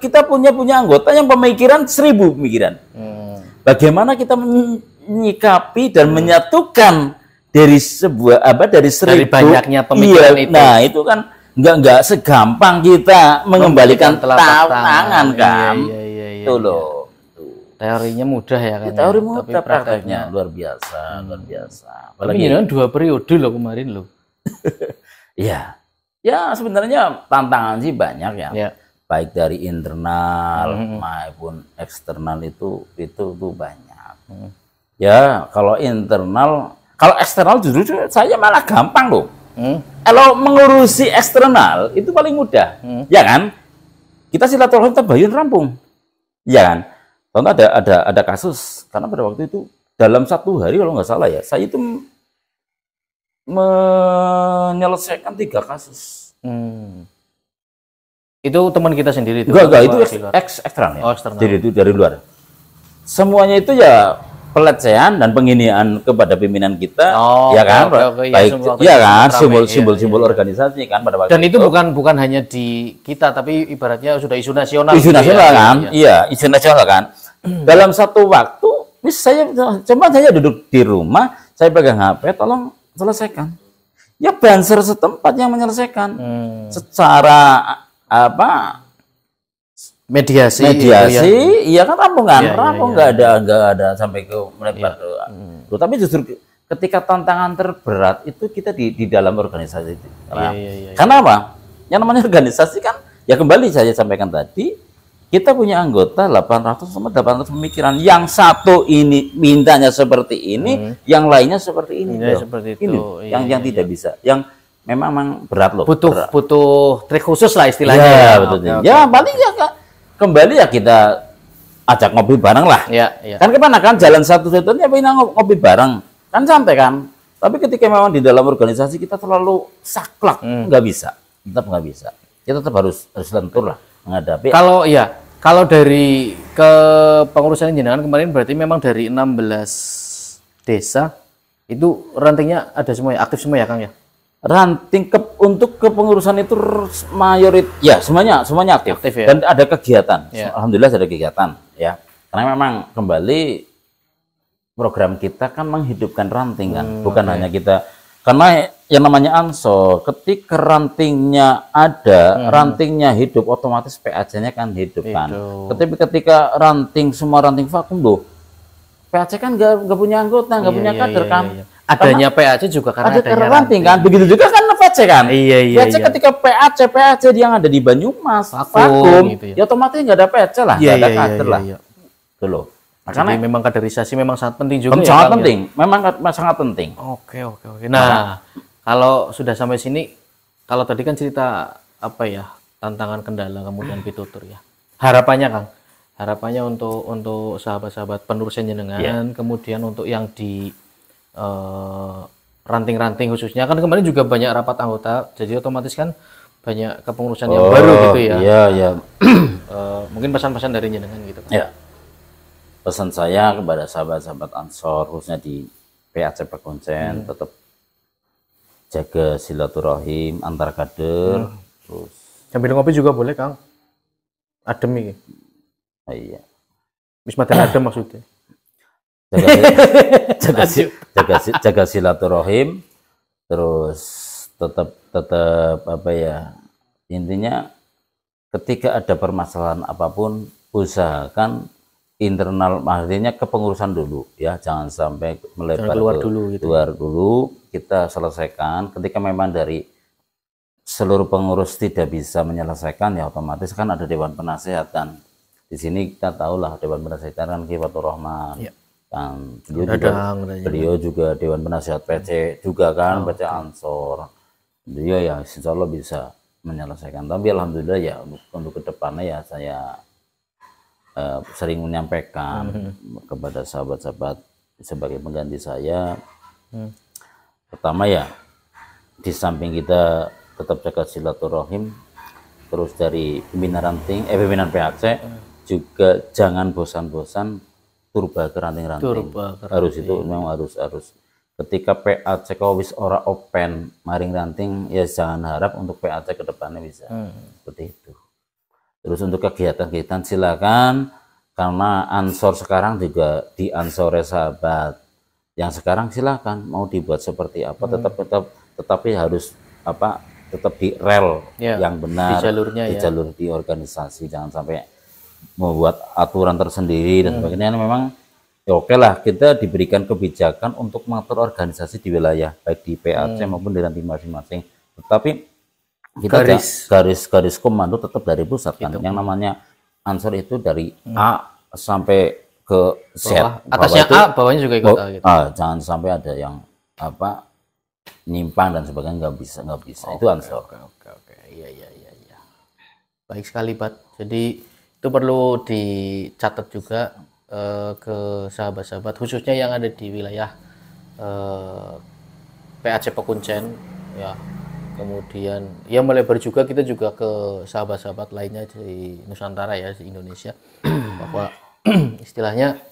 kita punya anggota yang pemikiran 1000 pemikiran. Bagaimana kita menyikapi dan menyatukan dari dari 1000
dari banyaknya pemikiran itu.
Nah, itu kan nggak segampang kita mengembalikan telapak tangan kan. Itu loh.
Teorinya mudah ya kan.
Teori mudah, prakteknya luar biasa.
Tapi ini 2 periode loh kemarin loh.
Iya. Ya sebenarnya tantangan sih banyak ya. Baik dari internal maupun eksternal itu banyak. Ya kalau internal, kalau eksternal justru saya malah gampang loh. Kalau mengurusi eksternal itu paling mudah, ya kan? Kita silaturahim tabayun rampung, ya kan? Contoh ada kasus karena pada waktu itu dalam 1 hari kalau nggak salah ya, saya itu menyelesaikan 3 kasus.
Itu teman kita sendiri itu?
Enggak, itu eksternal ya.
Eksternal.
Jadi itu dari luar. Semuanya itu ya pelecehan dan penghinaan kepada pimpinan kita, ya kan? Baik, ya kan, simbol-simbol organisasi kan pada waktu dan
itu bukan hanya di kita, tapi ibaratnya sudah isu nasional.
Isu nasional kan? Iya, isu nasional kan. Dalam satu waktu, saya duduk di rumah, saya pegang HP, tolong selesaikan. Ya Banser setempat yang menyelesaikan secara mediasi iya kan rampung nggak ada sampai ke melebar tapi justru ketika tantangan terberat itu kita di dalam organisasi itu. Karena apa yang namanya organisasi kan ya kembali saya sampaikan tadi, kita punya anggota 800 pemikiran, yang satu ini mintanya seperti ini, yang lainnya seperti ini, yang tidak bisa, yang memang berat loh,
butuh trik khusus lah istilahnya
ya, betul. Ya paling ya kembali ya kita ajak ngopi bareng lah. Kan kemana kan jalan satu-satunya pengen ngopi bareng kan santai kan. Tapi ketika memang di dalam organisasi kita terlalu saklek, nggak bisa, kita tetap harus lentur lah menghadapi.
Kalau dari kepengurusan jenengan kemarin berarti memang dari 16 desa itu rantingnya ada semua ya, aktif semua ya Kang ya?
Ranting untuk kepengurusan itu semuanya aktif ya? Dan ada kegiatan. Alhamdulillah ada kegiatan ya. Karena memang kembali program kita kan menghidupkan ranting kan, bukan hanya kita, karena yang namanya Ansor ketika rantingnya ada, rantingnya hidup, otomatis PAC-nya kan hidup kan. Ketika semua ranting vakum loh, PAC kan nggak punya anggota, nggak punya kader kan.
Adanya PAC juga karena
ada ranting kan. Begitu juga kan PAC PAC kan.
Iya.
PAC ketika PAC yang ada di Banyumas vakum gitu ya otomatis nggak ada PAC lah, nggak ada kader lah. Itu loh.
Makanya memang kaderisasi memang sangat penting juga ya.
Sangat penting, memang sangat penting.
Oke. Nah, kalau sudah sampai sini, kalau tadi kan cerita apa ya, tantangan, kendala, kemudian pitutur ya. Harapannya Kang, harapannya untuk sahabat-sahabat penerus jenengan, kemudian untuk yang di ranting-ranting khususnya, kan kemarin juga banyak rapat anggota, jadi otomatis kan banyak kepengurusan yang baru gitu ya.
Iya.
Mungkin pesan-pesan dari jenengan gitu kan.
Ya. Pesan saya kepada sahabat-sahabat Ansor khususnya di PAC Pakuncen, tetap jaga silaturahim antar kader. Terus
sambil ngopi juga boleh Kang. Adem ini.
Iya.
Wisma adem maksudnya.
Jaga silaturahim, terus tetap apa ya, intinya ketika ada permasalahan apapun usahakan internal, artinya kepengurusan dulu ya, jangan sampai melebar keluar dulu, kita selesaikan. Ketika memang dari seluruh pengurus tidak bisa menyelesaikan, ya otomatis kan ada Dewan Penasehat kan. Di sini kita tahulah Dewan Penasehat kan Ki Fatur Rahman. Ya. Kan beliau juga Dewan Penasehat PC juga kan, PC Ansor. Beliau ya insya Allah bisa menyelesaikan. Tapi alhamdulillah ya untuk kedepannya ya saya sering menyampaikan kepada sahabat-sahabat sebagai pengganti saya. Pertama ya, di samping kita tetap jaga silaturahim, terus dari pimpinan PAC juga jangan bosan-bosan turba ke ranting-ranting. Harus itu memang harus ketika PAC wis ora open maring ranting, ya jangan harap untuk PAC ke depannya bisa seperti itu. Terus untuk kegiatan-kegiatan silakan, karena Ansor sekarang juga di Ansore sahabat yang sekarang silakan mau dibuat seperti apa, tetapi harus apa, tetap di rel yang benar, di jalur di organisasi, jangan sampai membuat aturan tersendiri dan sebagainya. Memang ya oke lah, kita diberikan kebijakan untuk mengatur organisasi di wilayah baik di PAC maupun di ranting masing-masing, tetapi kita garis komando tetap dari pusat kan. Yang namanya Ansor itu dari A sampai ke Z,
atasnya A, bawahnya juga ikut A gitu.
Jangan sampai ada yang apa nyimpang dan sebagainya, nggak bisa. Itu Ansor.
Oke. Iya. Baik sekali Pak. Jadi itu perlu dicatat juga ke sahabat-sahabat khususnya yang ada di wilayah PAC Pakuncen ya. Kemudian ya melebar juga, kita juga ke sahabat-sahabat lainnya di Nusantara ya, di Indonesia, bahwa istilahnya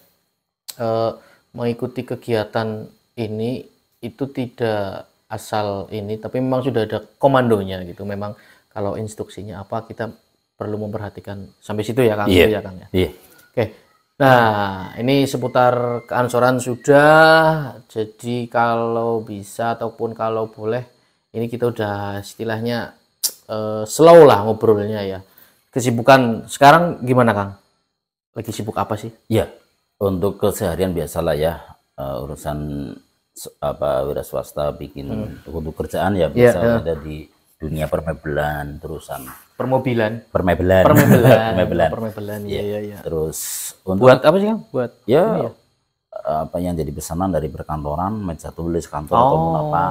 mengikuti kegiatan ini itu tidak asal ini, tapi memang sudah ada komandonya gitu. Memang kalau instruksinya apa, kita perlu memperhatikan sampai situ ya Kang.
Iya.
Oke. Nah, ini seputar keansoran sudah. Jadi kalau bisa ataupun kalau boleh, ini kita udah istilahnya slow lah ngobrolnya ya. Kesibukan sekarang gimana Kang? Lagi sibuk apa sih?
Ya, untuk keseharian biasalah ya, urusan wira swasta bikin untuk kerjaan ya biasa ada di dunia permebelan, terusan permebelan. Iya. Terus
buat apa sih Kang? Buat
ya apa yang jadi pesanan dari perkantoran, meja tulis kantor ataupun apa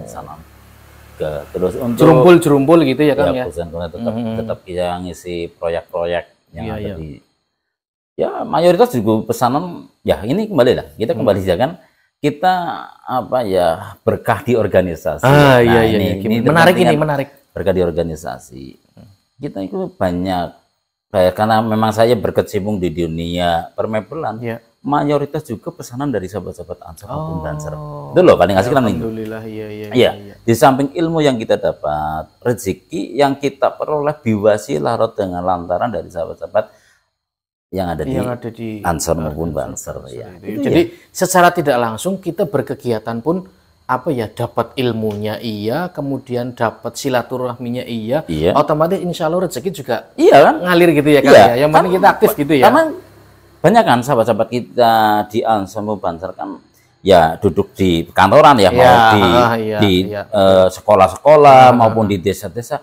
pesanan. Terus untuk
jerumpul gitu ya Kang ya.
Tetap kita ngisi proyek-proyek yang ada di ya mayoritas juga pesanan ya. Ini kembali lah, kita kembali kan kita apa ya, berkah di organisasi. Ini menarik berkah di organisasi. Kita itu banyak karena memang saya berkecimpung di dunia permebelan. Mayoritas juga pesanan dari sahabat-sahabat Ansor maupun Banser. Itu loh paling asik kan.
Alhamdulillah,
iya. Di samping ilmu yang kita dapat, rezeki yang kita peroleh biwasilah dengan lantaran dari sahabat-sahabat yang ada di Ansor maupun Banser ya.
Jadi secara tidak langsung kita berkegiatan pun apa ya, dapat ilmunya kemudian dapat silaturahminya otomatis insya Allah rezeki juga kan ngalir gitu ya Kang ya. Yang penting kita aktif gitu ya.
Karena banyak kan sahabat-sahabat kita di Ansor maupun Banser kan ya duduk di kantoran ya, mau di sekolah-sekolah maupun di desa-desa,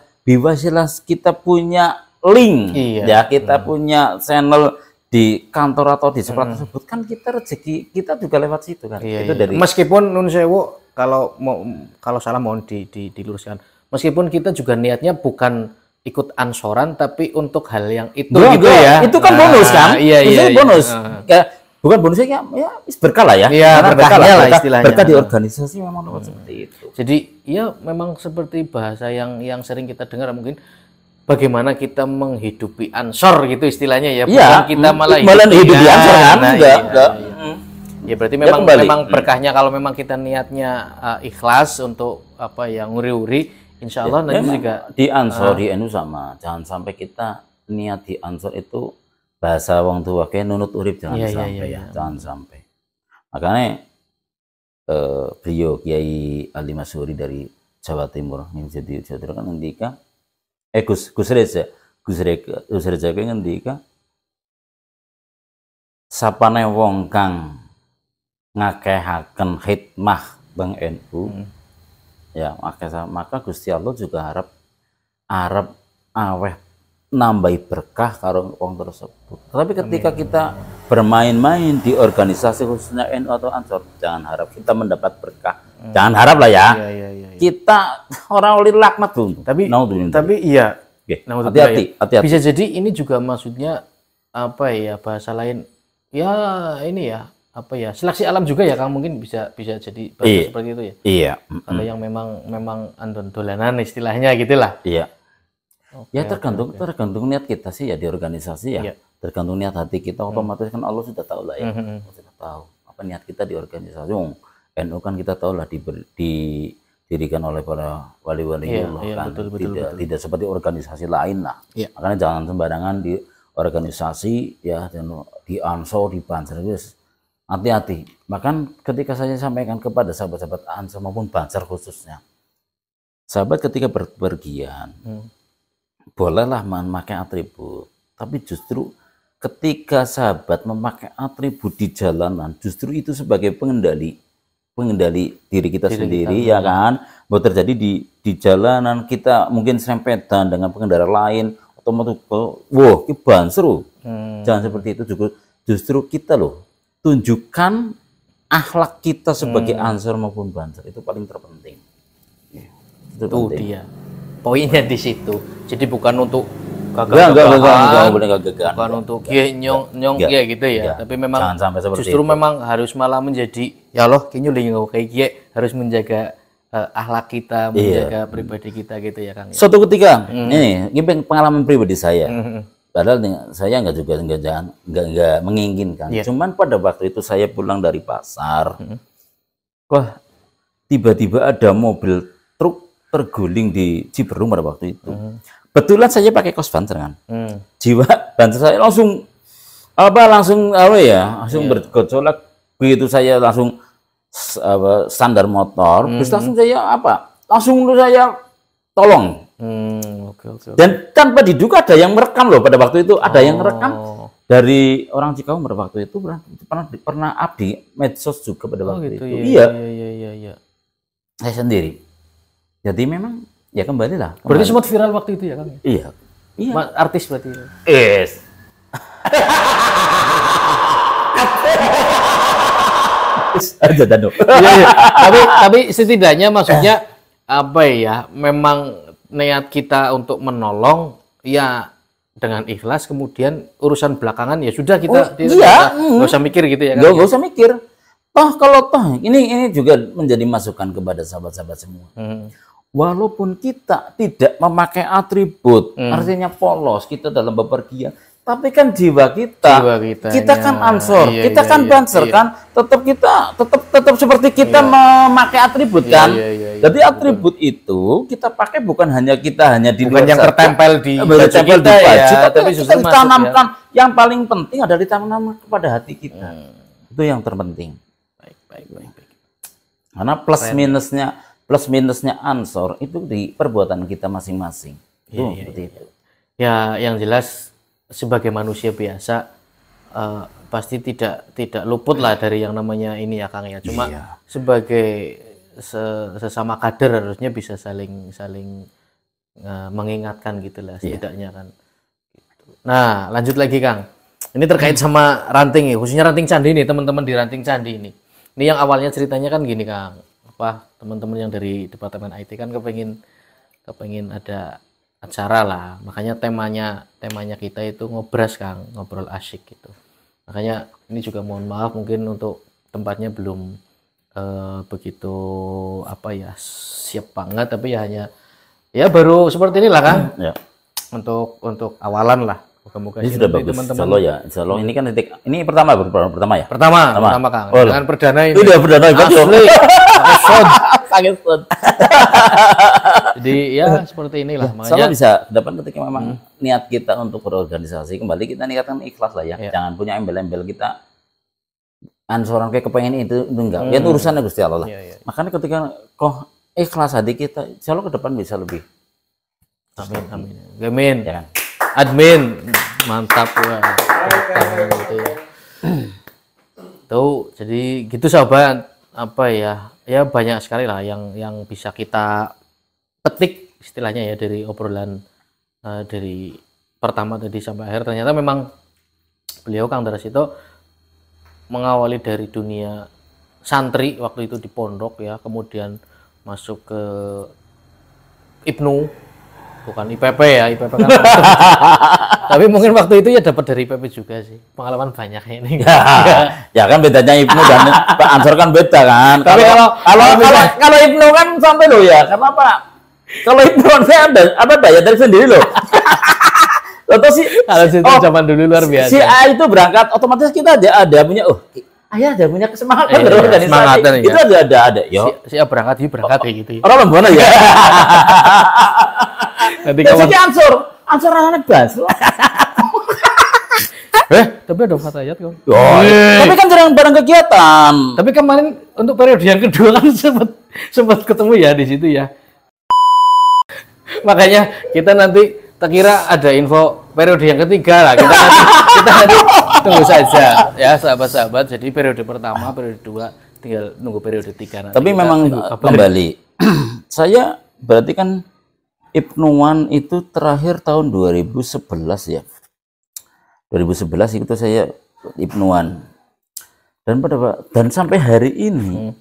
jelas kita punya link ya, kita punya channel di kantor atau di sekolah tersebut, kan kita rezeki kita juga lewat situ kan. Itu dari
meskipun nun sewu kalau salah mohon diluruskan, meskipun kita juga niatnya bukan ikut ansoran tapi untuk hal yang itu gitu ya.
Itu kan bonus kan? Itu bonus. Bukan bonusnya ya berkah lah ya.
Berkahnya lah istilahnya.
Berkah di organisasi memang seperti itu.
Jadi ya memang seperti bahasa yang sering kita dengar mungkin, bagaimana kita menghidupi ansor gitu istilahnya ya. Bukan kita malah
hidupi ansor kan? Enggak.
Ya berarti memang berkahnya kalau memang kita niatnya ikhlas untuk nguri-uri, insya Allah nanti juga
di ansor di NU sama. Jangan sampai kita niat di ansor itu bahasa wong tua kayak nunut urip, jangan sampai ya. Jangan sampai. Makanya beliau Kiai Ali Masuri dari Jawa Timur yang jadi Jawa Timur kan ngendika Gus Reza ngendika sapane wong kang ngakehaken khidmah Bang NU ya, maka Gusti Allah juga harap aweh nambahi berkah karo wong tersebut. Tapi ketika kita bermain-main di organisasi khususnya NU atau Ansor, jangan harap kita mendapat berkah. Jangan harap lah ya. Kita orang oleh laknat tuh.
Tapi iya.
Hati-hati.
Bisa jadi ini juga maksudnya bahasa lain ya ini ya seleksi alam juga ya, Kang, mungkin bisa jadi bahasa seperti itu ya.
Iya.
Kalau yang memang andon dolanan istilahnya gitulah.
Iya. Ya tergantung niat kita sih ya di organisasi ya. Tergantung niat hati kita, otomatis kan Allah sudah tahu lah ya. Sudah tahu apa niat kita di organisasi. NU kan kita tahu lah didirikan oleh para wali-wali Allah kan. Tidak seperti organisasi lain lah. Makanya jangan sembarangan di organisasi ya, di Ansor, di Banser, hati-hati. Bahkan ketika saya sampaikan kepada sahabat-sahabat Ansor maupun Banser khususnya, sahabat ketika berpergian bolehlah memakai atribut, tapi justru ketika sahabat memakai atribut di jalanan, justru itu sebagai pengendali diri kita sendiri ya kan. Mau terjadi di jalanan kita mungkin serempetan dengan pengendara lain, otomatis wah ini banseru. Jangan seperti itu, justru kita loh tunjukkan akhlak kita sebagai Ansor maupun Banser, itu paling terpenting. Itu penting. Dia
poinnya di situ. Jadi bukan untuk bukan untuk nyong gitu ya. Tapi memang justru itu. Memang harus malah menjadi ya Allah kayaknya kayak harus menjaga akhlak kita, menjaga pribadi kita gitu ya, Kang.
Suatu ketika ini pengalaman pribadi saya. Padahal saya nggak menginginkan. Cuman pada waktu itu saya pulang dari pasar, wah tiba-tiba ada mobil truk terguling di Ciberung pada waktu itu. Betulan saya pakai kos Banser kan. Jiwa Banser saya langsung bergejolak. Begitu saya langsung standar motor, terus langsung saya langsung saya tolong. Dan tanpa diduga ada yang merekam loh pada waktu itu. Ada yang merekam dari orang Cikaung pada waktu itu, pernah abdi medsos juga pada waktu itu. Iya. Saya sendiri. Jadi memang ya kembali lah.
Berarti sempat viral waktu itu ya, Kang?
Iya.
Artis berarti.
Yes. Aja dano.
Tapi setidaknya maksudnya memang niat kita untuk menolong ya dengan ikhlas, kemudian urusan belakangan ya sudah kita nggak usah mikir gitu ya, Kang?
Nggak usah mikir. Ini juga menjadi masukan kepada sahabat-sahabat semua. Walaupun kita tidak memakai atribut, artinya polos kita dalam bepergian, tapi kan jiwa kita kan Ansor, kita kan Banser kan, tetap seperti kita memakai atribut kan. Jadi atribut itu kita pakai bukan hanya di luar
yang tertempel di baju kita ya,
tapi justru ditanamkan. Yang paling penting adalah ditanam kepada hati kita. Itu yang terpenting. Baik. Karena plus minusnya Ansor itu di perbuatan kita masing-masing. Seperti itu.
Ya, yang jelas sebagai manusia biasa pasti tidak luput lah dari yang namanya ini ya Kang ya. Cuma
Iya.
sebagai sesama kader harusnya bisa saling mengingatkan gitulah setidaknya kan. Nah, lanjut lagi Kang. Ini terkait sama ranting ya, khususnya ranting candi nih, teman-teman di ranting candi ini. Ini yang awalnya ceritanya kan gini Kang. Apa teman-teman yang dari departemen IT kan kepengin ada acara lah. Makanya temanya kita itu ngobras Kang, ngobrol asyik gitu. Makanya ini juga mohon maaf mungkin untuk tempatnya belum begitu apa ya siap banget, tapi ya hanya ya baru seperti inilah Kang.
Ya.
Untuk awalan lah. Moga-moga
Ini
sih
sudah
nanti
bagus.
teman-teman.
Insya Allah ya. Insya Allah ini kan ini pertama ya.
Pertama Kang.
Oh,
Dengan perdana ini.
Udah perdana
Asli. Pakai sound.
Sangat pun.
Jadi ya seperti inilah.
Soalnya
Makanya
bisa dapat ketika memang niat kita untuk berorganisasi kembali kita niatkan ikhlas lah ya. Jangan punya embel-embel kita ansoran kayak kepengen itu enggak. Ya itu urusannya Gusti Allah lah.
Iya.
Makanya ketika kok ikhlas hati kita, insya Allah ke depan bisa lebih.
amin. Amin.
Ya kan?
Admin mantap wah. Gitu ya. Tuh, jadi gitu sahabat apa ya? Ya banyak sekali lah yang bisa kita petik istilahnya ya dari obrolan dari pertama tadi sampai akhir. Ternyata memang beliau Kang Darasito mengawali dari dunia santri waktu itu di pondok ya, kemudian masuk ke IPNU, bukan IPP ya, IPP kan tapi mungkin waktu itu ya dapat dari IPP juga sih, pengalaman banyak ini.
Ya kan bedanya IPNU dan Pak Ansor kan beda kan.
Tapi
kalau IPNU kan sampai loh ya, karena apa? Kalau IPNU kan saya ada bayar dari sendiri loh. Atau
kalau situ zaman dulu luar biasa.
Si A itu berangkat otomatis kita ada punya ayah ada punya kesemangan berorganisasi.
Semangatan,
itu ada. Yo.
Si A berangkat kayak gitu ya.
Orang mana ya?
Nanti
Dan
kawan
si Ansor anak basu.
tapi ada fatayat kan.
Tapi kan jarang bareng kegiatan.
Tapi kemarin untuk periode yang kedua kan sempat ketemu ya di situ ya. Makanya kita nanti tak kira ada info periode yang ketiga lah. Kita nanti tunggu saja ya sahabat-sahabat. Jadi periode pertama, periode dua tinggal nunggu periode tiga. Nanti
tapi memang kembali saya berarti kan Ibnuan itu terakhir tahun 2011 ya. 2011 itu saya Ibnuan. Dan sampai hari ini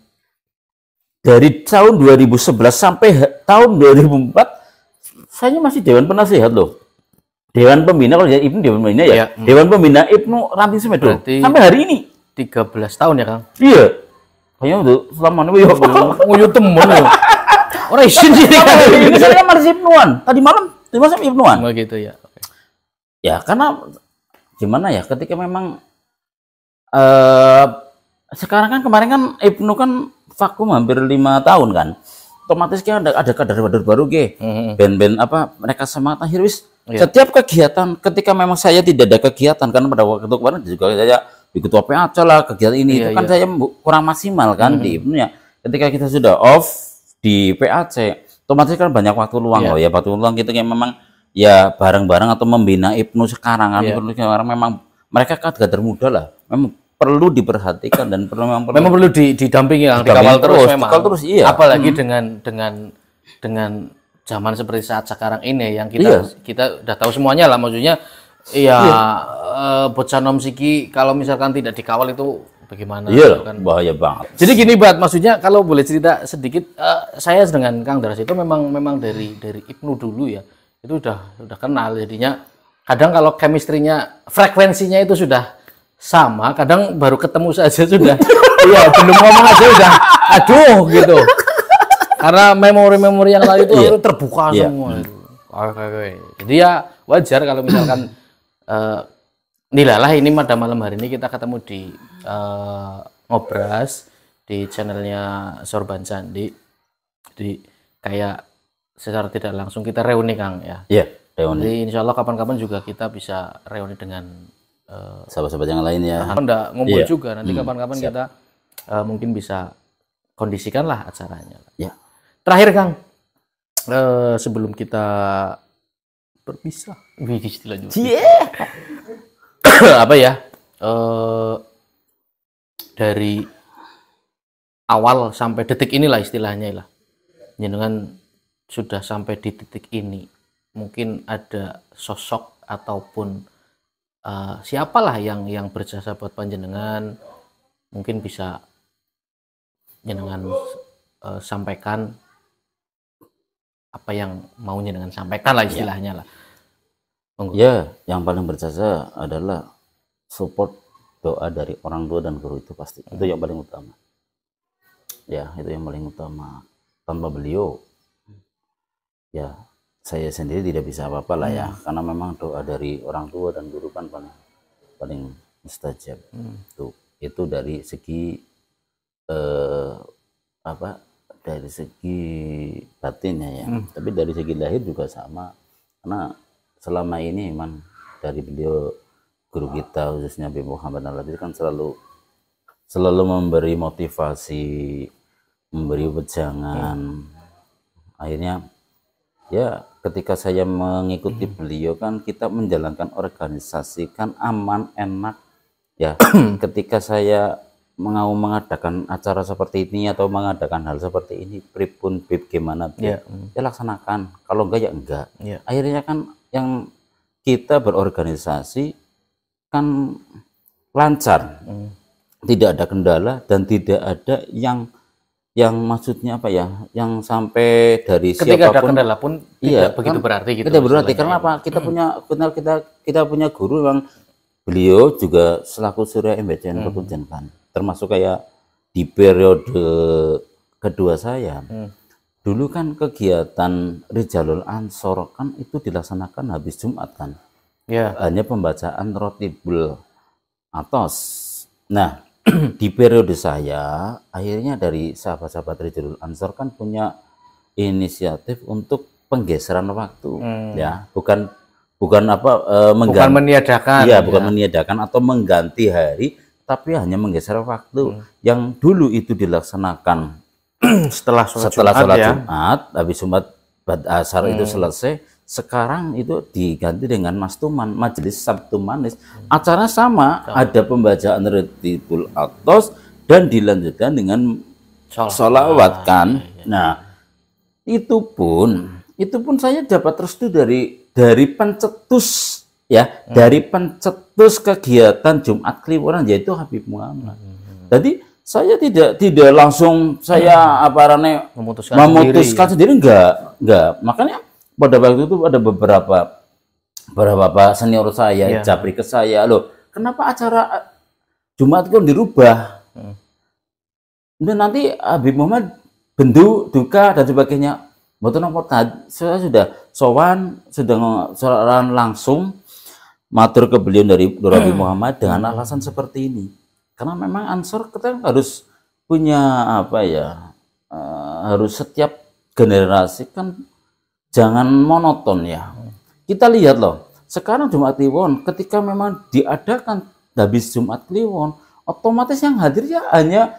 dari tahun 2011 sampai tahun 2004 saya masih Dewan Penasehat loh. Dewan Pembina kalau ya Ibnu Dewan Pembina ya. Dewan Pembina Ibnu Ranting Semedo. Sampai hari ini
13 tahun ya Kang.
Iya. Kayaknya udah selama ini
nguyu temen loh. Orang izin sih
ini saya masih Ibnuan. Tadi malam sama Ibnuan.
Oh gitu ya. Okay.
Ya karena gimana ya ketika memang sekarang kan kemarin kan Ibnu kan vakum hampir 5 tahun kan. Otomatis kan ada kader-kader baru band-band apa mereka semangat akhir wis setiap kegiatan ketika memang saya tidak ada kegiatan kan pada waktu kemarin juga saya di ketua PAC lah kegiatan ini itu kan saya kurang maksimal kan di Ibnu ya. Ketika kita sudah off di PAC, otomatis kan banyak waktu luang loh ya, waktu luang kita yang memang ya bareng-bareng atau membina Ibnu sekarang kan, sekarang memang mereka kan kader muda lah, memang perlu diperhatikan dan memang
perlu didampingi lah, dikawal terus memang.
Terus iya.
Apalagi dengan zaman seperti saat sekarang ini yang kita udah tahu semuanya lah, maksudnya bocah nom siki kalau misalkan tidak dikawal itu bagaimana?
Iya,
kan
bahaya banget.
Jadi gini Bat, maksudnya kalau boleh cerita sedikit, saya dengan Kang Daras itu memang dari Ibnu dulu ya, itu udah kenal, jadinya kadang kalau chemistry-nya, frekuensinya itu sudah sama, kadang baru ketemu saja sudah, iya belum ngomong aja udah, aduh gitu, karena memori-memori yang lain itu terbuka semua. Jadi ya wajar kalau misalkan Nilalah ini pada malam hari ini kita ketemu di ngobras di channelnya Sorban Candi. Jadi kayak secara tidak langsung kita reuni Kang ya.
Iya, reuni.
Jadi insya Allah kapan-kapan juga kita bisa reuni dengan
sahabat-sahabat yang lain ya.
Anda ngumpul juga nanti kapan-kapan kita mungkin bisa kondisikan lah acaranya.
Ya.
Terakhir Kang, sebelum kita berpisah, apa ya? eh, dari awal sampai detik inilah istilahnya lah, jenengan sudah sampai di titik ini, mungkin ada sosok ataupun siapalah yang berjasa buat panjenengan, mungkin bisa jenengan sampaikan apa yang mau jenengan sampaikan lah istilahnya lah.
Ya, yang paling berjasa adalah support doa dari orang tua dan guru itu pasti. Itu yang paling utama. Ya, itu yang paling utama. Tanpa beliau, ya saya sendiri tidak bisa apa-apa lah ya. Karena memang doa dari orang tua dan guru kan paling mustajab. Itu dari segi dari segi batinnya ya. Tapi dari segi lahir juga sama. Karena selama ini memang dari beliau guru kita khususnya Habib Muhammad Al-Habib kan selalu memberi motivasi, memberi wejangan. Akhirnya ya ketika saya mengikuti beliau kan kita menjalankan organisasi kan aman, enak ya. Ketika saya mau mengadakan acara seperti ini atau mengadakan hal seperti ini, pripun bib gimana bib, ya laksanakan. Kalau enggak ya enggak. Akhirnya kan yang kita berorganisasi kan lancar, tidak ada kendala dan tidak ada yang maksudnya apa ya, yang sampai dari
ketika
siapapun
ada kendala pun tidak begitu kan, berarti gitu.
Tidak berarti karena apa? Kita punya guru yang beliau juga selaku Surya MBCN Kepunjen kan, termasuk kayak di periode kedua saya. Dulu kan kegiatan Rijalul Ansor kan itu dilaksanakan habis Jumat kan. Hanya pembacaan Rotibul Atos. Nah, di periode saya akhirnya dari sahabat-sahabat Rijalul Ansor kan punya inisiatif untuk penggeseran waktu ya, bukan
meniadakan.
Iya, bukan meniadakan atau mengganti hari, tapi hanya menggeser waktu. Yang dulu itu dilaksanakan setelah sholat Jumat, habis Jumat ba'd asar itu selesai. Sekarang itu diganti dengan Mastuman, majelis Sabtu Manis. Acara sama, ada pembacaan Rotibul Atos dan dilanjutkan dengan sholawat kan. Nah, itu pun saya dapat restu dari pencetus ya, dari pencetus kegiatan Jumat Kliworan yaitu Habib Muhammad. Jadi saya tidak langsung saya memutuskan sendiri enggak. Makanya pada waktu itu ada beberapa senior saya, japri ke saya, loh, kenapa acara Jumat kan dirubah? Dan nanti Habib Muhammad bendu, duka dan sebagainya. Betul nomor saya sudah sowan, sudah langsung matur ke beliau dari Habib Muhammad dengan alasan seperti ini. Karena memang Ansor kita harus punya apa ya, harus setiap generasi kan jangan monoton ya. Kita lihat loh, sekarang Jumat Kliwon ketika memang diadakan habis Jumat Kliwon, otomatis yang hadir ya hanya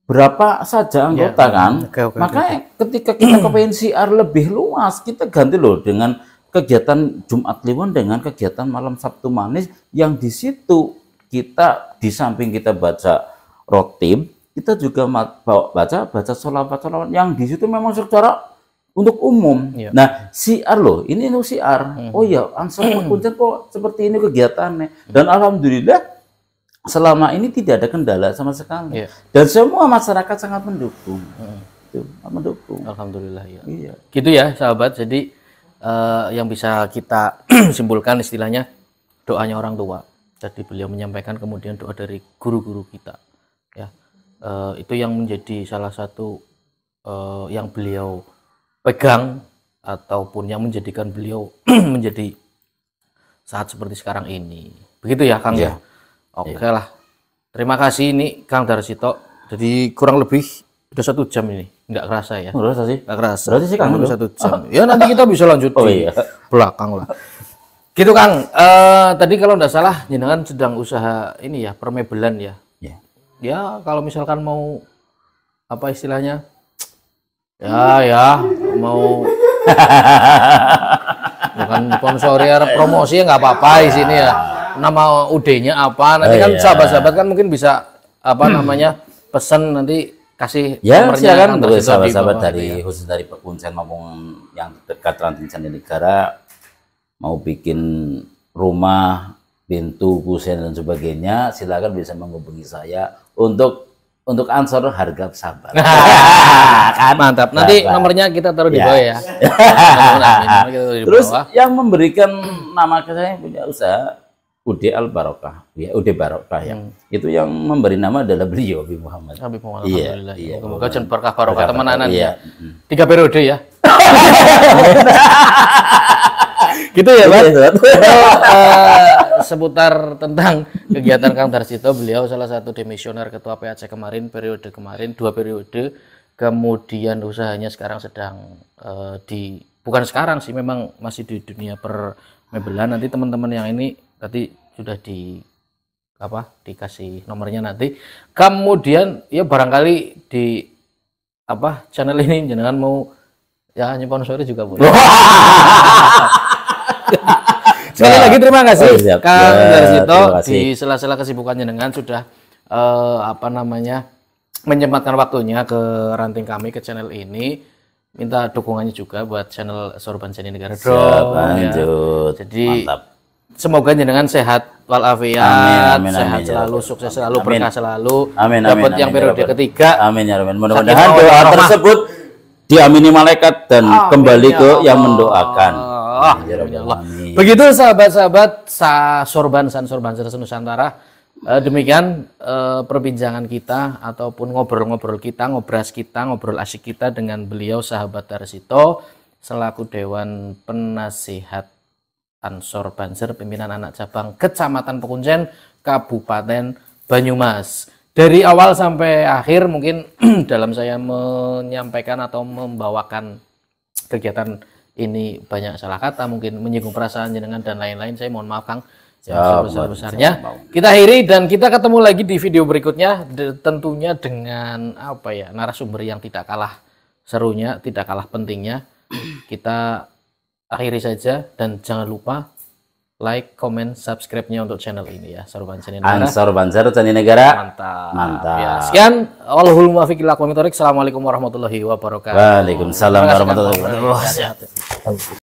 berapa saja anggota kan. Makanya ketika kita kepengen siar lebih luas, kita ganti loh dengan kegiatan Jumat Kliwon dengan kegiatan malam Sabtu Manis yang di situ kita di samping kita baca rotib, kita juga baca sholawat yang di situ memang secara untuk umum. Nah, siar loh, ini siar. Oh ya, Ansor Kepunjen kok seperti ini kegiatannya. Dan alhamdulillah selama ini tidak ada kendala sama sekali. Dan semua masyarakat sangat mendukung. Mendukung.
Alhamdulillah ya. Gitu ya, sahabat. Jadi yang bisa kita simpulkan istilahnya doanya orang tua. Jadi beliau menyampaikan kemudian doa dari guru-guru kita. Ya, itu yang menjadi salah satu yang beliau pegang ataupun yang menjadikan beliau menjadi saat seperti sekarang ini. Begitu ya, Kang ya. Oke lah. Terima kasih ini Kang Darsito. Jadi kurang lebih udah 1 jam ini. Nggak kerasa ya?
Nggak kerasa sih.
Nggak kerasa.
Berarti sih Kang
udah 1 jam. Ya nanti kita bisa lanjut di belakang lah. Gitu Kang. Tadi kalau nggak salah jenengan sedang usaha ini ya, permebelan ya. Ya kalau misalkan mau apa istilahnya? Ya mau bukan sponsori promosi ya nggak apa-apa di sini ya. nama UD-nya apa. Nanti kan sahabat-sahabat kan mungkin bisa apa namanya pesan nanti kasih
Ya,
nomornya
silakan
Kang
untuk
Darsito di
sahabat-sahabat
bawah
dari khusus dari Pak Kuncen maupun yang dekat Ranting Negara mau bikin rumah, pintu, kusen dan sebagainya, silakan bisa menghubungi saya untuk ansor harga sahabat.
Kan? Mantap. Nanti nomornya kita taruh di bawah ya.
Terus yang memberikan nama ke saya punya usaha UD Al Barokah, ya UD Barokah ya. Itu yang memberi nama adalah beliau Habib Muhammad.
Habib Muhammad.
Iya,
Alhamdulillah.
iya.
Semoga jen berkah barokah temenanan
Iya.
ya. 3 periode ya. Gitu ya, Pak. Seputar tentang kegiatan Kang Darsito, beliau salah satu demisioner ketua PAC kemarin, periode kemarin 2 periode. Kemudian usahanya sekarang sedang bukan sekarang sih, memang masih di dunia permebelan. Nanti teman-teman yang ini tadi sudah dikasih nomornya nanti. Kemudian ya barangkali di channel ini jenengan mau ya nyponsori juga boleh. Sekali lagi terima kasih Kang Darsito di sela-sela kesibukannya dengan sudah menyempatkan waktunya ke ranting kami, ke channel ini. Minta dukungannya juga buat channel Sorban Ceni Negara dong. Ya. Jadi mantap. Semoga jenengan sehat walafiat, sehat selalu, sukses selalu, berkah selalu. Dapat yang periode ketiga.
Amin ya Rabbi. Mudah-mudahan doa tersebut diamini malaikat dan kembali ke yang mendoakan.
Ya Allah. Begitu sahabat-sahabat Sorban Nusantara. Demikian perbincangan kita ataupun ngobrol-ngobrol kita, ngobrol asik kita dengan beliau sahabat Darsito selaku Dewan Penasihat Ansor Banser, pimpinan anak cabang Kecamatan Pekuncen, Kabupaten Banyumas. Dari awal sampai akhir mungkin dalam saya menyampaikan atau membawakan kegiatan ini banyak salah kata, mungkin menyinggung perasaan jenengan dan lain-lain. Saya mohon maaf Kang. Sebesar-besarnya. Kita akhiri dan kita ketemu lagi di video berikutnya, tentunya dengan narasumber yang tidak kalah serunya, tidak kalah pentingnya. Kita akhiri saja dan jangan lupa like, comment, subscribe-nya untuk channel ini ya, Sorban Ceni Negara.
Sorban Ceni Negara.
Mantap. Ya, sekian. Wallahul muwaffiq ila aqwamit thoriq. Assalamualaikum warahmatullahi wabarakatuh.
Waalaikumsalam warahmatullahi wabarakatuh.